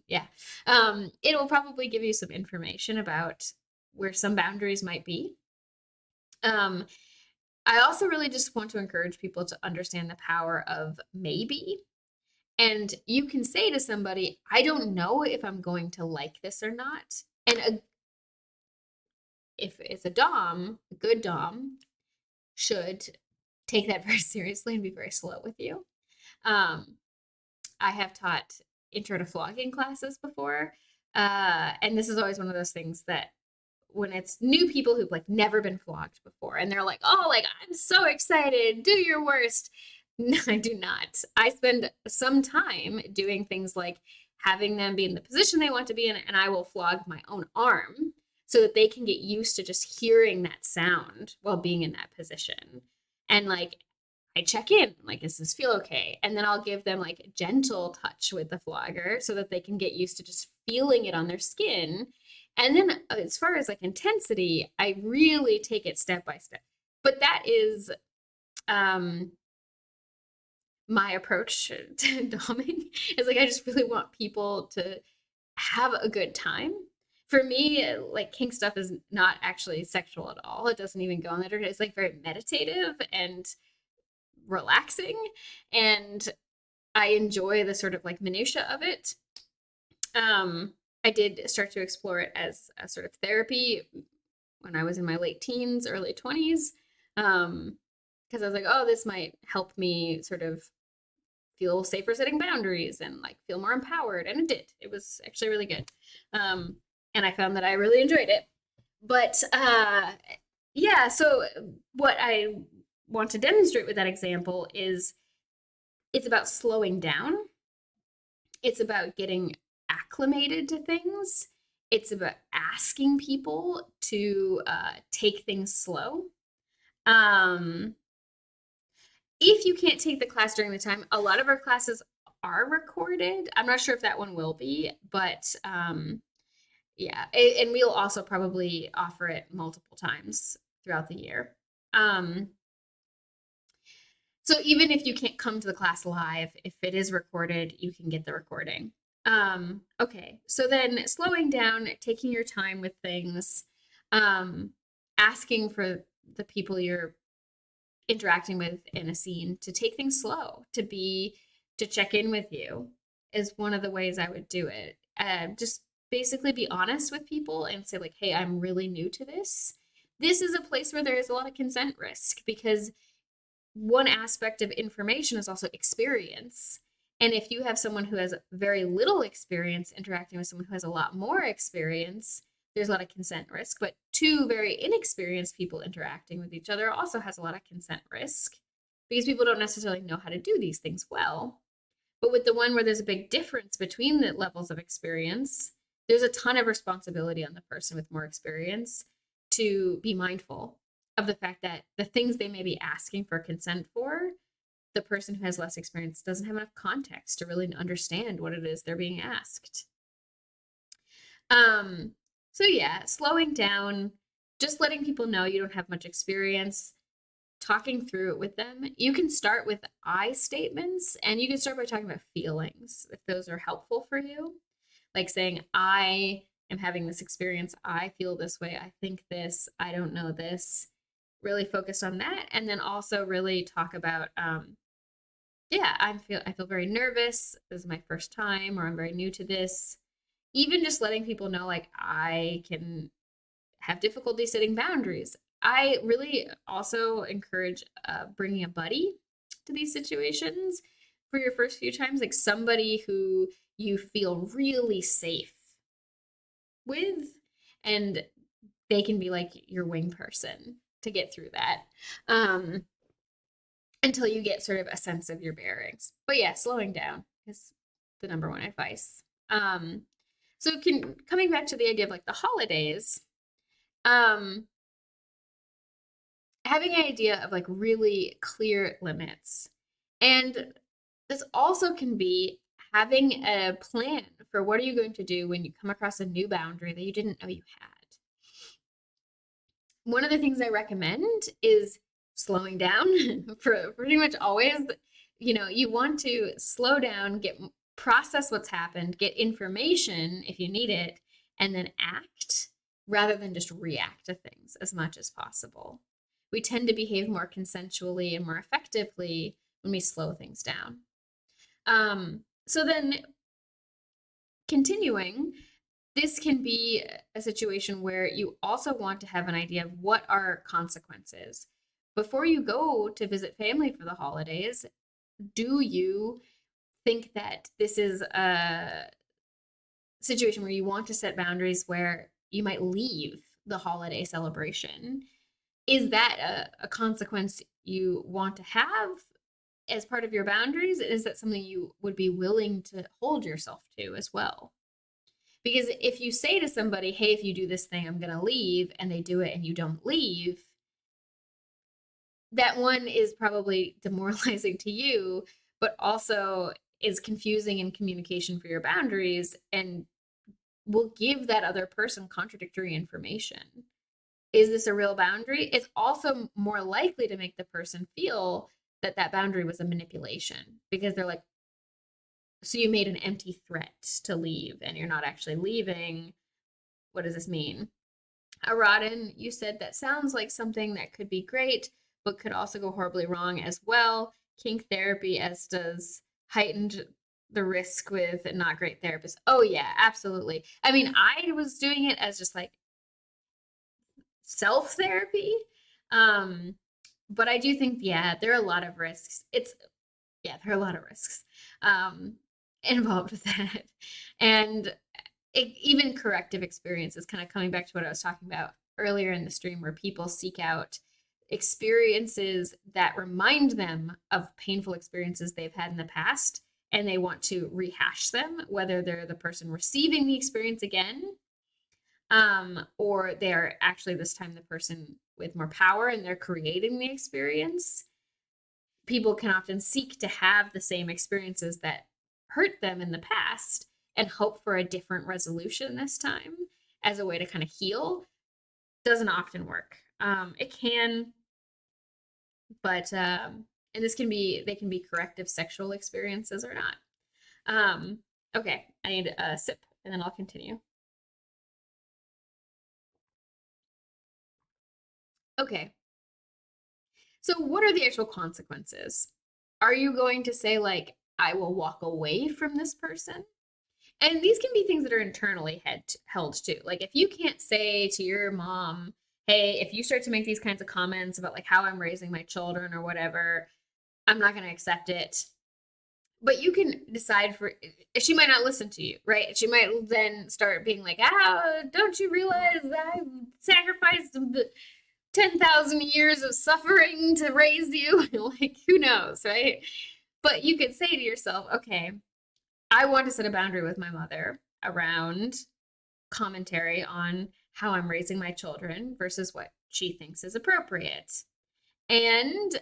yeah. It will probably give you some information about where some boundaries might be. I also really just want to encourage people to understand the power of maybe. And you can say to somebody, I don't know if I'm going to like this or not. And if it's a Dom, a good Dom should take that very seriously and be very slow with you. I have taught intro to flogging classes before. And this is always one of those things that when it's new people who've like never been flogged before and they're like, oh, like I'm so excited, do your worst. No, I do not. I spend some time doing things like having them be in the position they want to be in, and I will flog my own arm so that they can get used to just hearing that sound while being in that position. And like I check in, like, does this feel okay? And then I'll give them like a gentle touch with the flogger so that they can get used to just feeling it on their skin. And then as far as like intensity, I really take it step by step. But that is um my approach to doming is like I just really want people to have a good time. For me, like kink stuff is not actually sexual at all. It doesn't even go in that direction. It's like very meditative and relaxing, and I enjoy the sort of like minutia of it. I did start to explore it as a sort of therapy when I was in my late teens, early 20s, because I was like, oh, this might help me sort of feel safer setting boundaries and like feel more empowered. And it did. It was actually really good. Um, and I found that I really enjoyed it. But yeah, so what I want to demonstrate with that example is it's about slowing down. It's about getting acclimated to things. It's about asking people to take things slow. Um, if you can't take the class during the time, a lot of our classes are recorded. I'm not sure if that one will be, but yeah, and we'll also probably offer it multiple times throughout the year. So even if you can't come to the class live, if it is recorded, you can get the recording. Okay, so then slowing down, taking your time with things, um, asking for the people you're interacting with in a scene to take things slow, to check in with you is one of the ways I would do it. Just basically be honest with people and say like, hey, I'm really new to this. This is a place where there is a lot of consent risk because one aspect of information is also experience. And if you have someone who has very little experience interacting with someone who has a lot more experience, there's a lot of consent risk. But two very inexperienced people interacting with each other also has a lot of consent risk because people don't necessarily know how to do these things well. But with the one where there's a big difference between the levels of experience, there's a ton of responsibility on the person with more experience to be mindful of the fact that the things they may be asking for consent for, the person who has less experience doesn't have enough context to really understand what it is they're being asked. So yeah, slowing down, just letting people know you don't have much experience, talking through it with them. You can start with I statements and you can start by talking about feelings if those are helpful for you. Like saying, I am having this experience. I feel this way. I think this. I don't know this. Really focused on that. And then also really talk about, yeah, I feel very nervous. This is my first time, or I'm very new to this. Even just letting people know, like, I can have difficulty setting boundaries. I really also encourage bringing a buddy to these situations for your first few times, like somebody who you feel really safe with, and they can be like your wing person to get through that until you get sort of a sense of your bearings. But yeah, slowing down is the number one advice. So coming back to the idea of like the holidays, um, having an idea of like really clear limits. And this also can be having a plan for what are you going to do when you come across a new boundary that you didn't know you had. One of the things I recommend is slowing down for pretty much always. You know, you want to slow down, process what's happened, get information if you need it, and then act rather than just react to things as much as possible. We tend to behave more consensually and more effectively when we slow things down. So then continuing, this can be a situation where you also want to have an idea of what are consequences. Before you go to visit family for the holidays, do you think that this is a situation where you want to set boundaries where you might leave the holiday celebration? Is that a consequence you want to have as part of your boundaries? Is that something you would be willing to hold yourself to as well? Because if you say to somebody, hey, if you do this thing, I'm going to leave, and they do it and you don't leave, that one is probably demoralizing to you, but also is confusing in communication for your boundaries and will give that other person contradictory information. Is this a real boundary? It's also more likely to make the person feel that that boundary was a manipulation because they're like, so you made an empty threat to leave and you're not actually leaving. What does this mean? Aradin, you said that sounds like something that could be great, but could also go horribly wrong as well. Kink therapy, as does heightened the risk with not great therapists. Oh, yeah, absolutely. I mean, I was doing it as just like self therapy. But I do think, yeah, there are a lot of risks. There are a lot of risks involved with that. And even corrective experiences, kind of coming back to what I was talking about earlier in the stream, where people seek out experiences that remind them of painful experiences they've had in the past, and they want to rehash them, whether they're the person receiving the experience again, or they're actually this time the person with more power and they're creating the experience. People can often seek to have the same experiences that hurt them in the past and hope for a different resolution this time as a way to kind of heal. Doesn't often work. It can, but and they can be corrective sexual experiences or not. Okay, I need a sip and then I'll continue. Okay, so what are the actual consequences? Are you going to say, like, I will walk away from this person? And these can be things that are internally held too. Like, if you can't say to your mom, hey, if you start to make these kinds of comments about like how I'm raising my children or whatever, I'm not going to accept it. But you can decide for, she might not listen to you, right? She might then start being like, don't you realize I've sacrificed 10,000 years of suffering to raise you? Like, who knows, right? But you could say to yourself, okay, I want to set a boundary with my mother around commentary on how I'm raising my children versus what she thinks is appropriate. And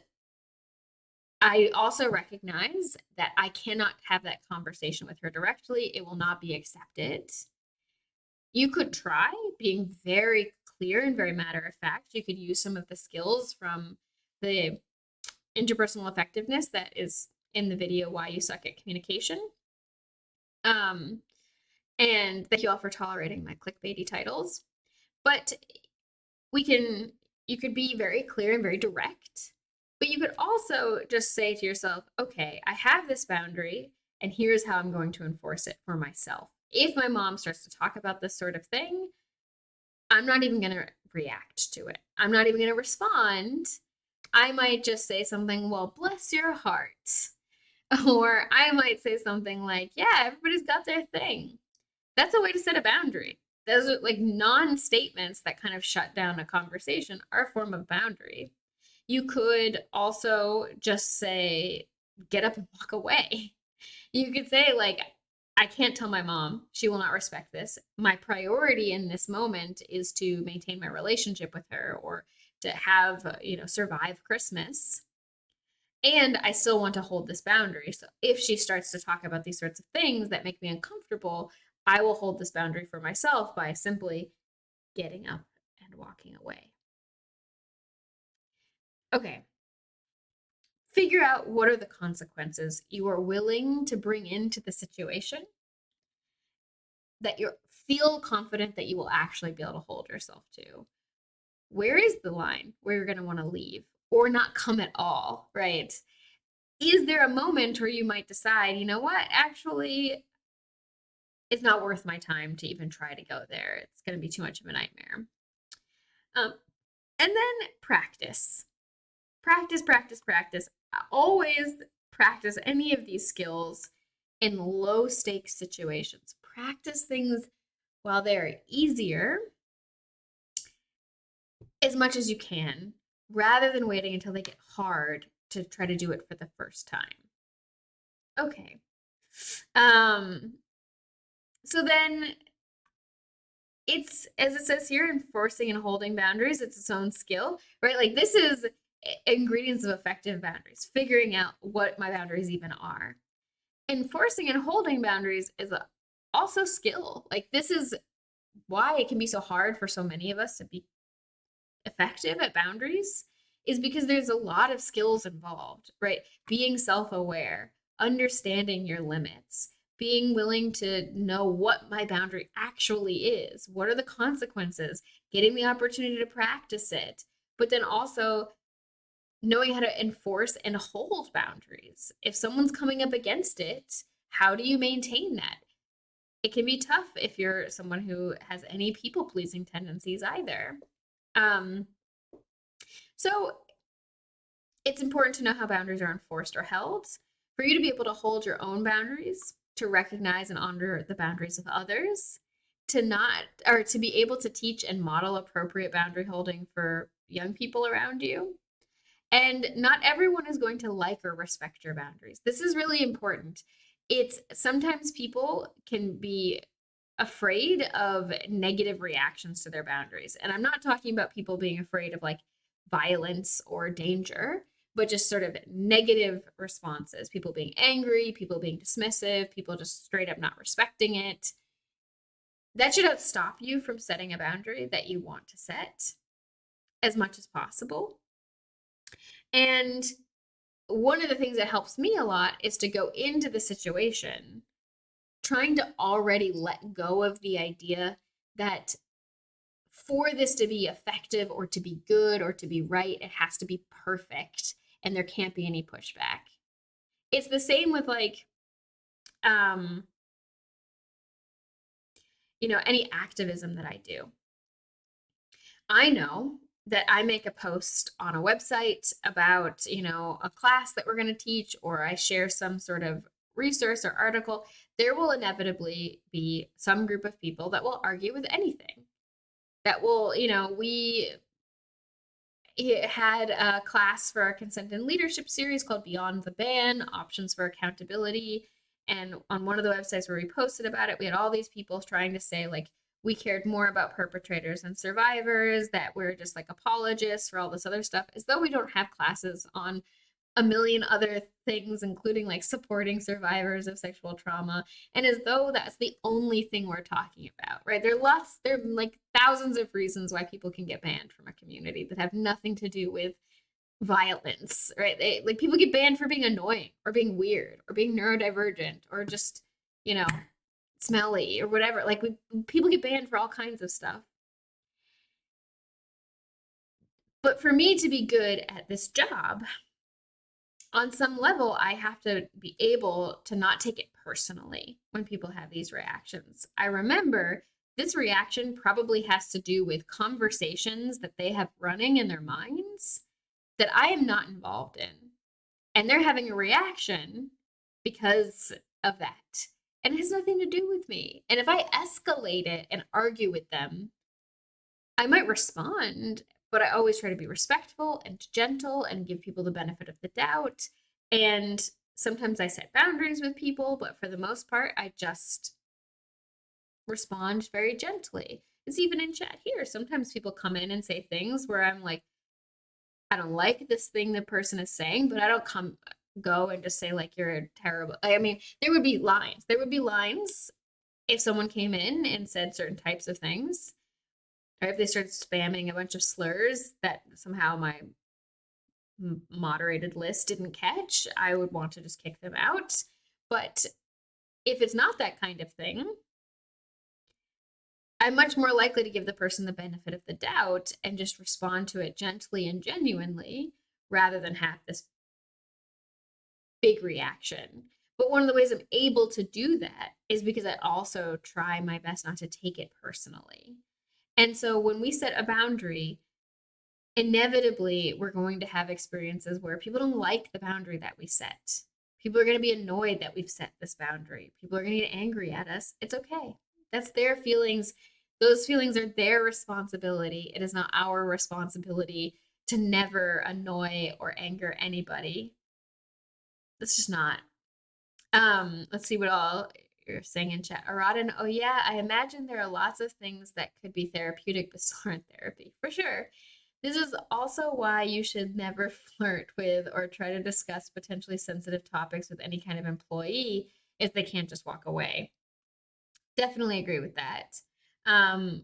I also recognize that I cannot have that conversation with her directly. It will not be accepted. You could try being very clear and very matter of fact. You could use some of the skills from the interpersonal effectiveness that is in the video Why You Suck at Communication. And thank you all for tolerating my clickbaity titles. But you could be very clear and very direct, but you could also just say to yourself, okay, I have this boundary, and here's how I'm going to enforce it for myself. If my mom starts to talk about this sort of thing, I'm not even going to react to it. I'm not even going to respond. I might just say something, well, bless your heart. Or I might say something like, yeah, everybody's got their thing. That's a way to set a boundary. Those are like non-statements that kind of shut down a conversation are a form of boundary. You could also just say, get up and walk away. You could say, like, I can't tell my mom. She will not respect this. My priority in this moment is to maintain my relationship with her or to have, survive Christmas. And I still want to hold this boundary. So if she starts to talk about these sorts of things that make me uncomfortable, I will hold this boundary for myself by simply getting up and walking away. Okay. Figure out what are the consequences you are willing to bring into the situation that you feel confident that you will actually be able to hold yourself to. Where is the line where you're going to want to leave or not come at all, right? Is there a moment where you might decide, you know what, actually, it's not worth my time to even try to go there. It's going to be too much of a nightmare. And then practice. Practice, practice, practice. Always practice any of these skills in low stakes situations. Practice things while they're easier as much as you can, rather than waiting until they get hard to try to do it for the first time. Okay. So then it's, as it says here, enforcing and holding boundaries, it's its own skill, right? Like, this is ingredients of effective boundaries, figuring out what my boundaries even are. Enforcing and holding boundaries is also skill. Like, this is why it can be so hard for so many of us to be effective at boundaries, is because there's a lot of skills involved, right? Being self-aware, understanding your limits, being willing to know what my boundary actually is, what are the consequences, getting the opportunity to practice it, but then also knowing how to enforce and hold boundaries. If someone's coming up against it, how do you maintain that? It can be tough if you're someone who has any people pleasing tendencies either. Um, so it's important to know how boundaries are enforced or held, for you to be able to hold your own boundaries, to recognize and honor the boundaries of others, to not, or to be able to teach and model appropriate boundary holding for young people around you. And not everyone is going to like or respect your boundaries. This is really important. It's sometimes people can be afraid of negative reactions to their boundaries. And I'm not talking about people being afraid of like violence or danger, but just sort of negative responses. People being angry, people being dismissive, people just straight up not respecting it. That should not stop you from setting a boundary that you want to set as much as possible. And one of the things that helps me a lot is to go into the situation trying to already let go of the idea that for this to be effective or to be good or to be right, it has to be perfect and there can't be any pushback. It's the same with like, um, any activism that I do. I know that I make a post on a website about, a class that we're going to teach, or I share some sort of resource or article, there will inevitably be some group of people that will argue with anything. That will, we had a class for our consent and leadership series called Beyond the Ban, Options for Accountability. And on one of the websites where we posted about it, we had all these people trying to say, like, we cared more about perpetrators and survivors, that we're just like apologists for all this other stuff, as though we don't have classes on a million other things, including like supporting survivors of sexual trauma, and as though that's the only thing we're talking about, right? There are like thousands of reasons why people can get banned from a community that have nothing to do with violence, right? Like, people get banned for being annoying or being weird or being neurodivergent or just, you know, smelly or whatever. Like, people get banned for all kinds of stuff. But for me to be good at this job, on some level, I have to be able to not take it personally when people have these reactions. I remember this reaction probably has to do with conversations that they have running in their minds that I am not involved in. And they're having a reaction because of that. And it has nothing to do with me. And if I escalate it and argue with them, I might respond, but I always try to be respectful and gentle and give people the benefit of the doubt. And sometimes I set boundaries with people, but for the most part, I just respond very gently. It's even in chat here. Sometimes people come in and say things where I'm like, I don't like this thing the person is saying, but I don't go and just say like you're terrible. I mean, there would be lines. There would be lines if someone came in and said certain types of things, or if they started spamming a bunch of slurs that somehow my moderated list didn't catch, I would want to just kick them out. But if it's not that kind of thing, I'm much more likely to give the person the benefit of the doubt and just respond to it gently and genuinely rather than have this big reaction. But one of the ways I'm able to do that is because I also try my best not to take it personally. And so when we set a boundary, inevitably we're going to have experiences where people don't like the boundary that we set. People are going to be annoyed that we've set this boundary. People are going to get angry at us. It's okay. That's their feelings. Those feelings are their responsibility. It is not our responsibility to never annoy or anger anybody. That's just not. Let's see what all you're saying in chat. Aradan, oh yeah, I imagine there are lots of things that could be therapeutic but still aren't therapy. For sure. This is also why you should never flirt with or try to discuss potentially sensitive topics with any kind of employee if they can't just walk away. Definitely agree with that. Um,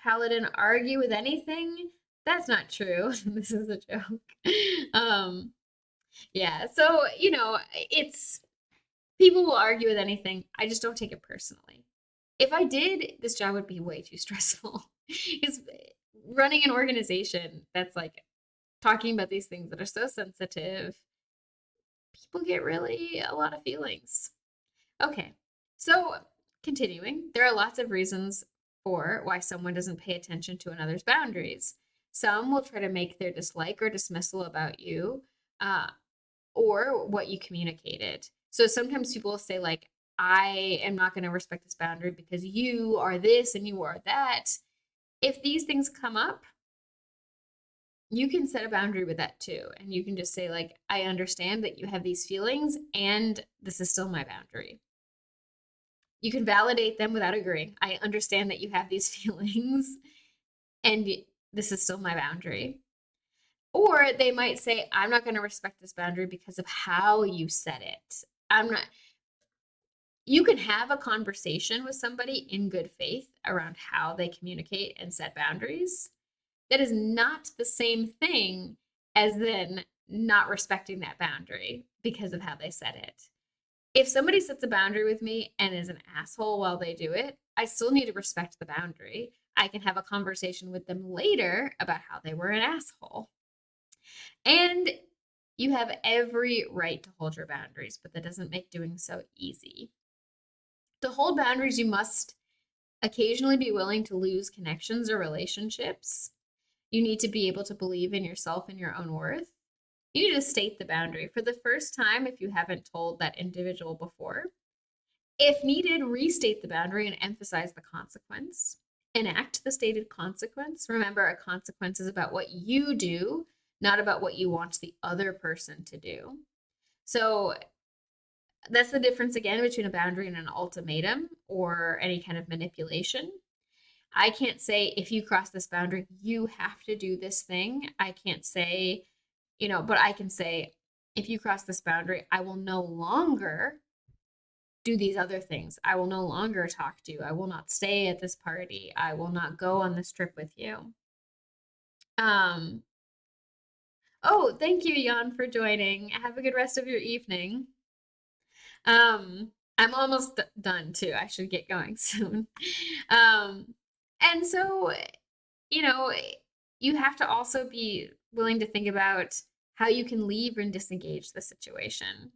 Paladin argue with anything? That's not true. This is a joke. Um, yeah, so, it's people will argue with anything. I just don't take it personally. If I did, this job would be way too stressful. Because running an organization that's like talking about these things that are so sensitive, people get really a lot of feelings. Okay, so continuing, there are lots of reasons for why someone doesn't pay attention to another's boundaries. Some will try to make their dislike or dismissal about you uh, or what you communicated. So sometimes people will say, like, I am not going to respect this boundary because you are this and you are that. If these things come up, you can set a boundary with that too. And you can just say, like, I understand that you have these feelings and this is still my boundary. You can validate them without agreeing. I understand that you have these feelings and this is still my boundary. Or they might say, I'm not going to respect this boundary because of how you said it. I'm not, you can have a conversation with somebody in good faith around how they communicate and set boundaries. That is not the same thing as then not respecting that boundary because of how they set it. If somebody sets a boundary with me and is an asshole while they do it, I still need to respect the boundary. I can have a conversation with them later about how they were an asshole. And you have every right to hold your boundaries, but that doesn't make doing so easy. To hold boundaries, you must occasionally be willing to lose connections or relationships. You need to be able to believe in yourself and your own worth. You need to state the boundary for the first time if you haven't told that individual before. If needed, restate the boundary and emphasize the consequence. Enact the stated consequence. Remember, a consequence is about what you do, not about what you want the other person to do. So that's the difference again between a boundary and an ultimatum or any kind of manipulation. I can't say, if you cross this boundary, you have to do this thing. I can't say, but I can say, if you cross this boundary, I will no longer do these other things. I will no longer talk to you. I will not stay at this party. I will not go on this trip with you. Um, oh, thank you, Jan, for joining. Have a good rest of your evening. I'm almost done too. I should get going soon. And so, you know, you have to also be willing to think about how you can leave and disengage the situation.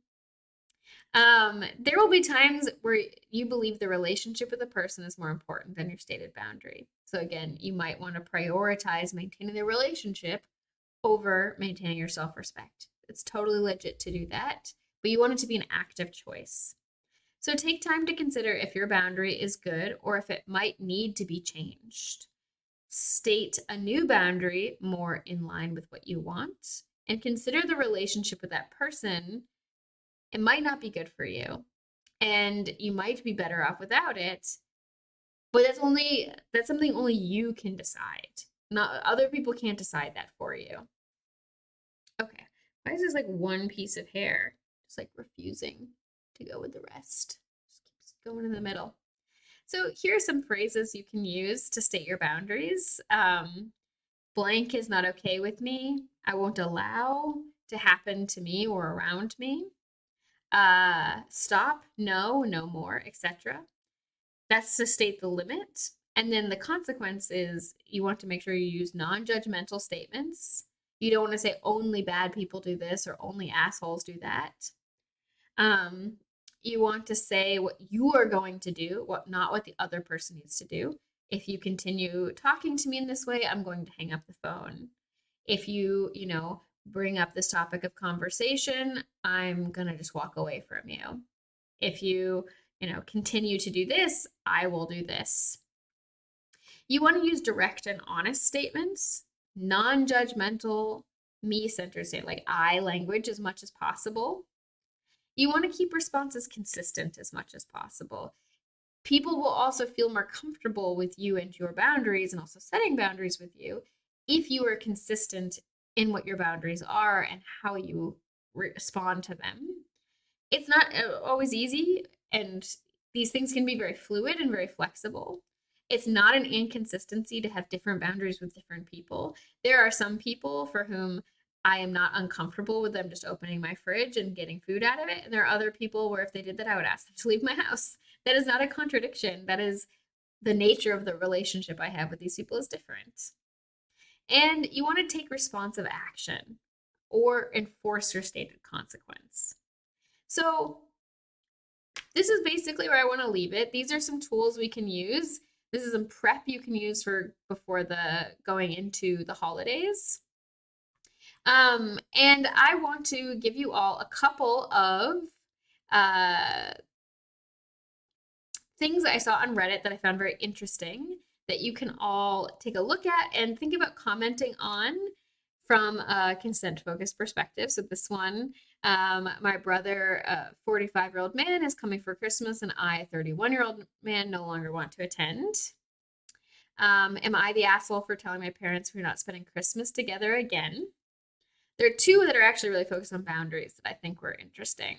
There will be times where you believe the relationship with a person is more important than your stated boundary. So again, you might want to prioritize maintaining the relationship over maintaining your self-respect. It's totally legit to do that, but you want it to be an active choice. So take time to consider if your boundary is good or if it might need to be changed. State a new boundary more in line with what you want and consider the relationship with that person. It might not be good for you and you might be better off without it, but that's something only you can decide. Not other people can't decide that for you. Okay. Why is this like one piece of hair just like refusing to go with the rest? Just keeps going in the middle. So here are some phrases you can use to state your boundaries. Blank is not okay with me. I won't allow to happen to me or around me. Stop, no, no more, etc. That's to state the limit. And then the consequence is you want to make sure you use non-judgmental statements. You don't want to say only bad people do this or only assholes do that. You want to say what you are going to do, not what the other person needs to do. If you continue talking to me in this way, I'm going to hang up the phone. If you bring up this topic of conversation, I'm going to just walk away from you. If you continue to do this, I will do this. You want to use direct and honest statements, non-judgmental, me-centered like I language as much as possible. You want to keep responses consistent as much as possible. People will also feel more comfortable with you and your boundaries and also setting boundaries with you if you are consistent in what your boundaries are and how you respond to them. It's not always easy, and these things can be very fluid and very flexible. It's not an inconsistency to have different boundaries with different people. There are some people for whom I am not uncomfortable with them just opening my fridge and getting food out of it. And there are other people where if they did that, I would ask them to leave my house. That is not a contradiction. That is the nature of the relationship I have with these people is different. And you want to take responsive action or enforce your stated consequence. So this is basically where I want to leave it. These are some tools we can use. This is some prep you can use for before the going into the holidays. And I want to give you all a couple of things that I saw on Reddit that I found very interesting that you can all take a look at and think about commenting on from a consent focused perspective. So this one, my brother, a 45-year-old man, is coming for Christmas, and I, a 31-year-old man, no longer want to attend. Am I the asshole for telling my parents we're not spending Christmas together again? There are two that are actually really focused on boundaries that I think were interesting.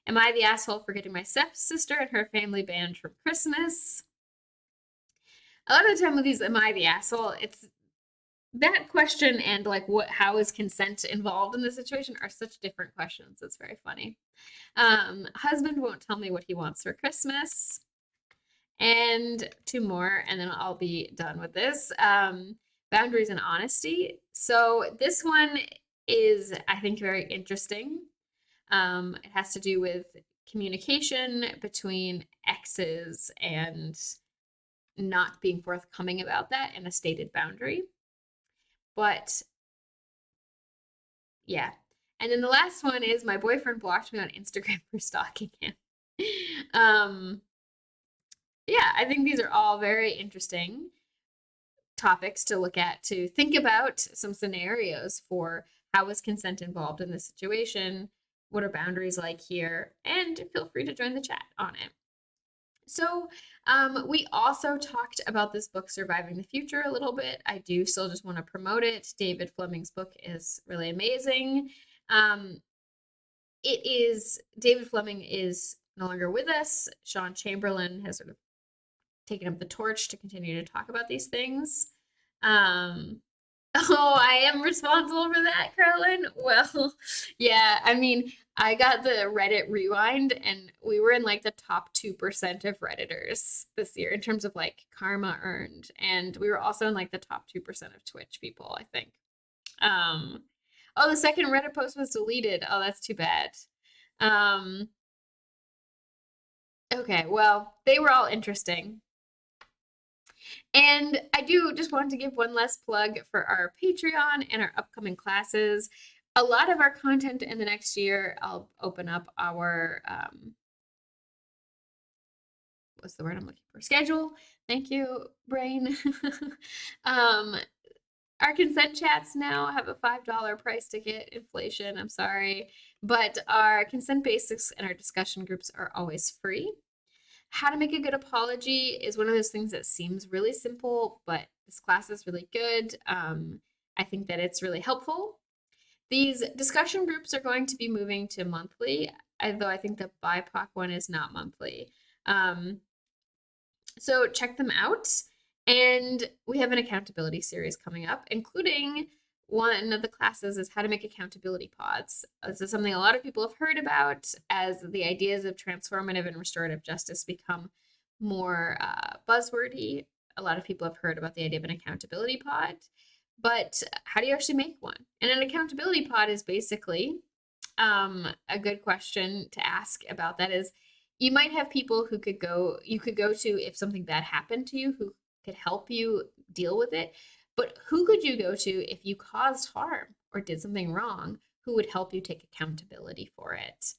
Am I the asshole for getting my stepsister and her family banned from Christmas? A lot of the time with these, am I the asshole? It's that question and like how is consent involved in the situation are such different questions. It's very funny. Husband won't tell me what he wants for Christmas. And two more, and then I'll be done with this. Boundaries and honesty. So this one is, I think, very interesting. It has to do with communication between exes and not being forthcoming about that and a stated boundary. But yeah. And then the last one is my boyfriend blocked me on Instagram for stalking him. Yeah, I think these are all very interesting topics to look at, to think about some scenarios for how is consent involved in this situation? What are boundaries like here? And feel free to join the chat on it. So we also talked about this book, Surviving the Future, a little bit. I do still just want to promote it. David Fleming's book is really amazing. David Fleming is no longer with us. Sean Chamberlain has sort of taken up the torch to continue to talk about these things. Oh, I am responsible for that, Carolyn. Well, yeah, I mean, I got the Reddit rewind and we were in like the top 2% of Redditors this year in terms of like karma earned. And we were also in like the top 2% of Twitch people, I think. Oh, the second Reddit post was deleted. Oh, that's too bad. Okay, well, they were all interesting. And I do just want to give one last plug for our Patreon and our upcoming classes. A lot of our content in the next year, I'll open up our, what's the word I'm looking for? Schedule. Thank you, brain. Our consent chats now have a $5 price ticket. Inflation, I'm sorry. But our consent basics and our discussion groups are always free. How to make a good apology is one of those things that seems really simple, but this class is really good. I think that it's really helpful. These discussion groups are going to be moving to monthly, although I think the BIPOC one is not monthly. So check them out. And we have an accountability series coming up, including one of the classes is how to make accountability pods. This is something a lot of people have heard about as the ideas of transformative and restorative justice become more buzzwordy. A lot of people have heard about the idea of an accountability pod, but how do you actually make one? And an accountability pod is basically a good question to ask about that is you might have people who you could go to if something bad happened to you who could help you deal with it. But who could you go to if you caused harm or did something wrong? Who would help you take accountability for it?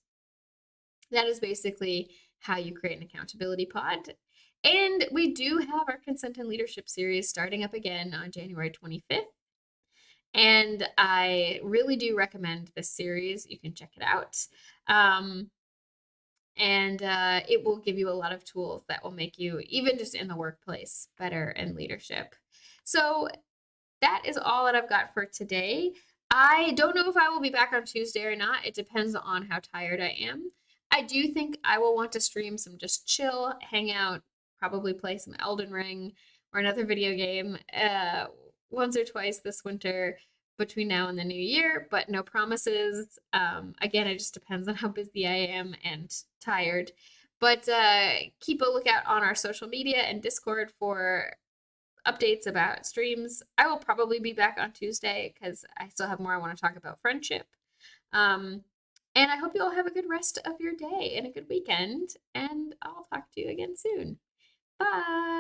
That is basically how you create an accountability pod. And we do have our consent and leadership series starting up again on January 25th. And I really do recommend this series. You can check it out. And it will give you a lot of tools that will make you, even just in the workplace, better in leadership. So that is all that I've got for today. I don't know if I will be back on Tuesday or not. It depends on how tired I am. I do think I will want to stream some just chill, hang out, probably play some Elden Ring or another video game once or twice this winter between now and the new year, but no promises. Again, it just depends on how busy I am and tired. But keep a lookout on our social media and Discord for updates about streams. I will probably be back on Tuesday because I still have more I want to talk about friendship. Um, and I hope you all have a good rest of your day and a good weekend. And I'll talk to you again soon. Bye.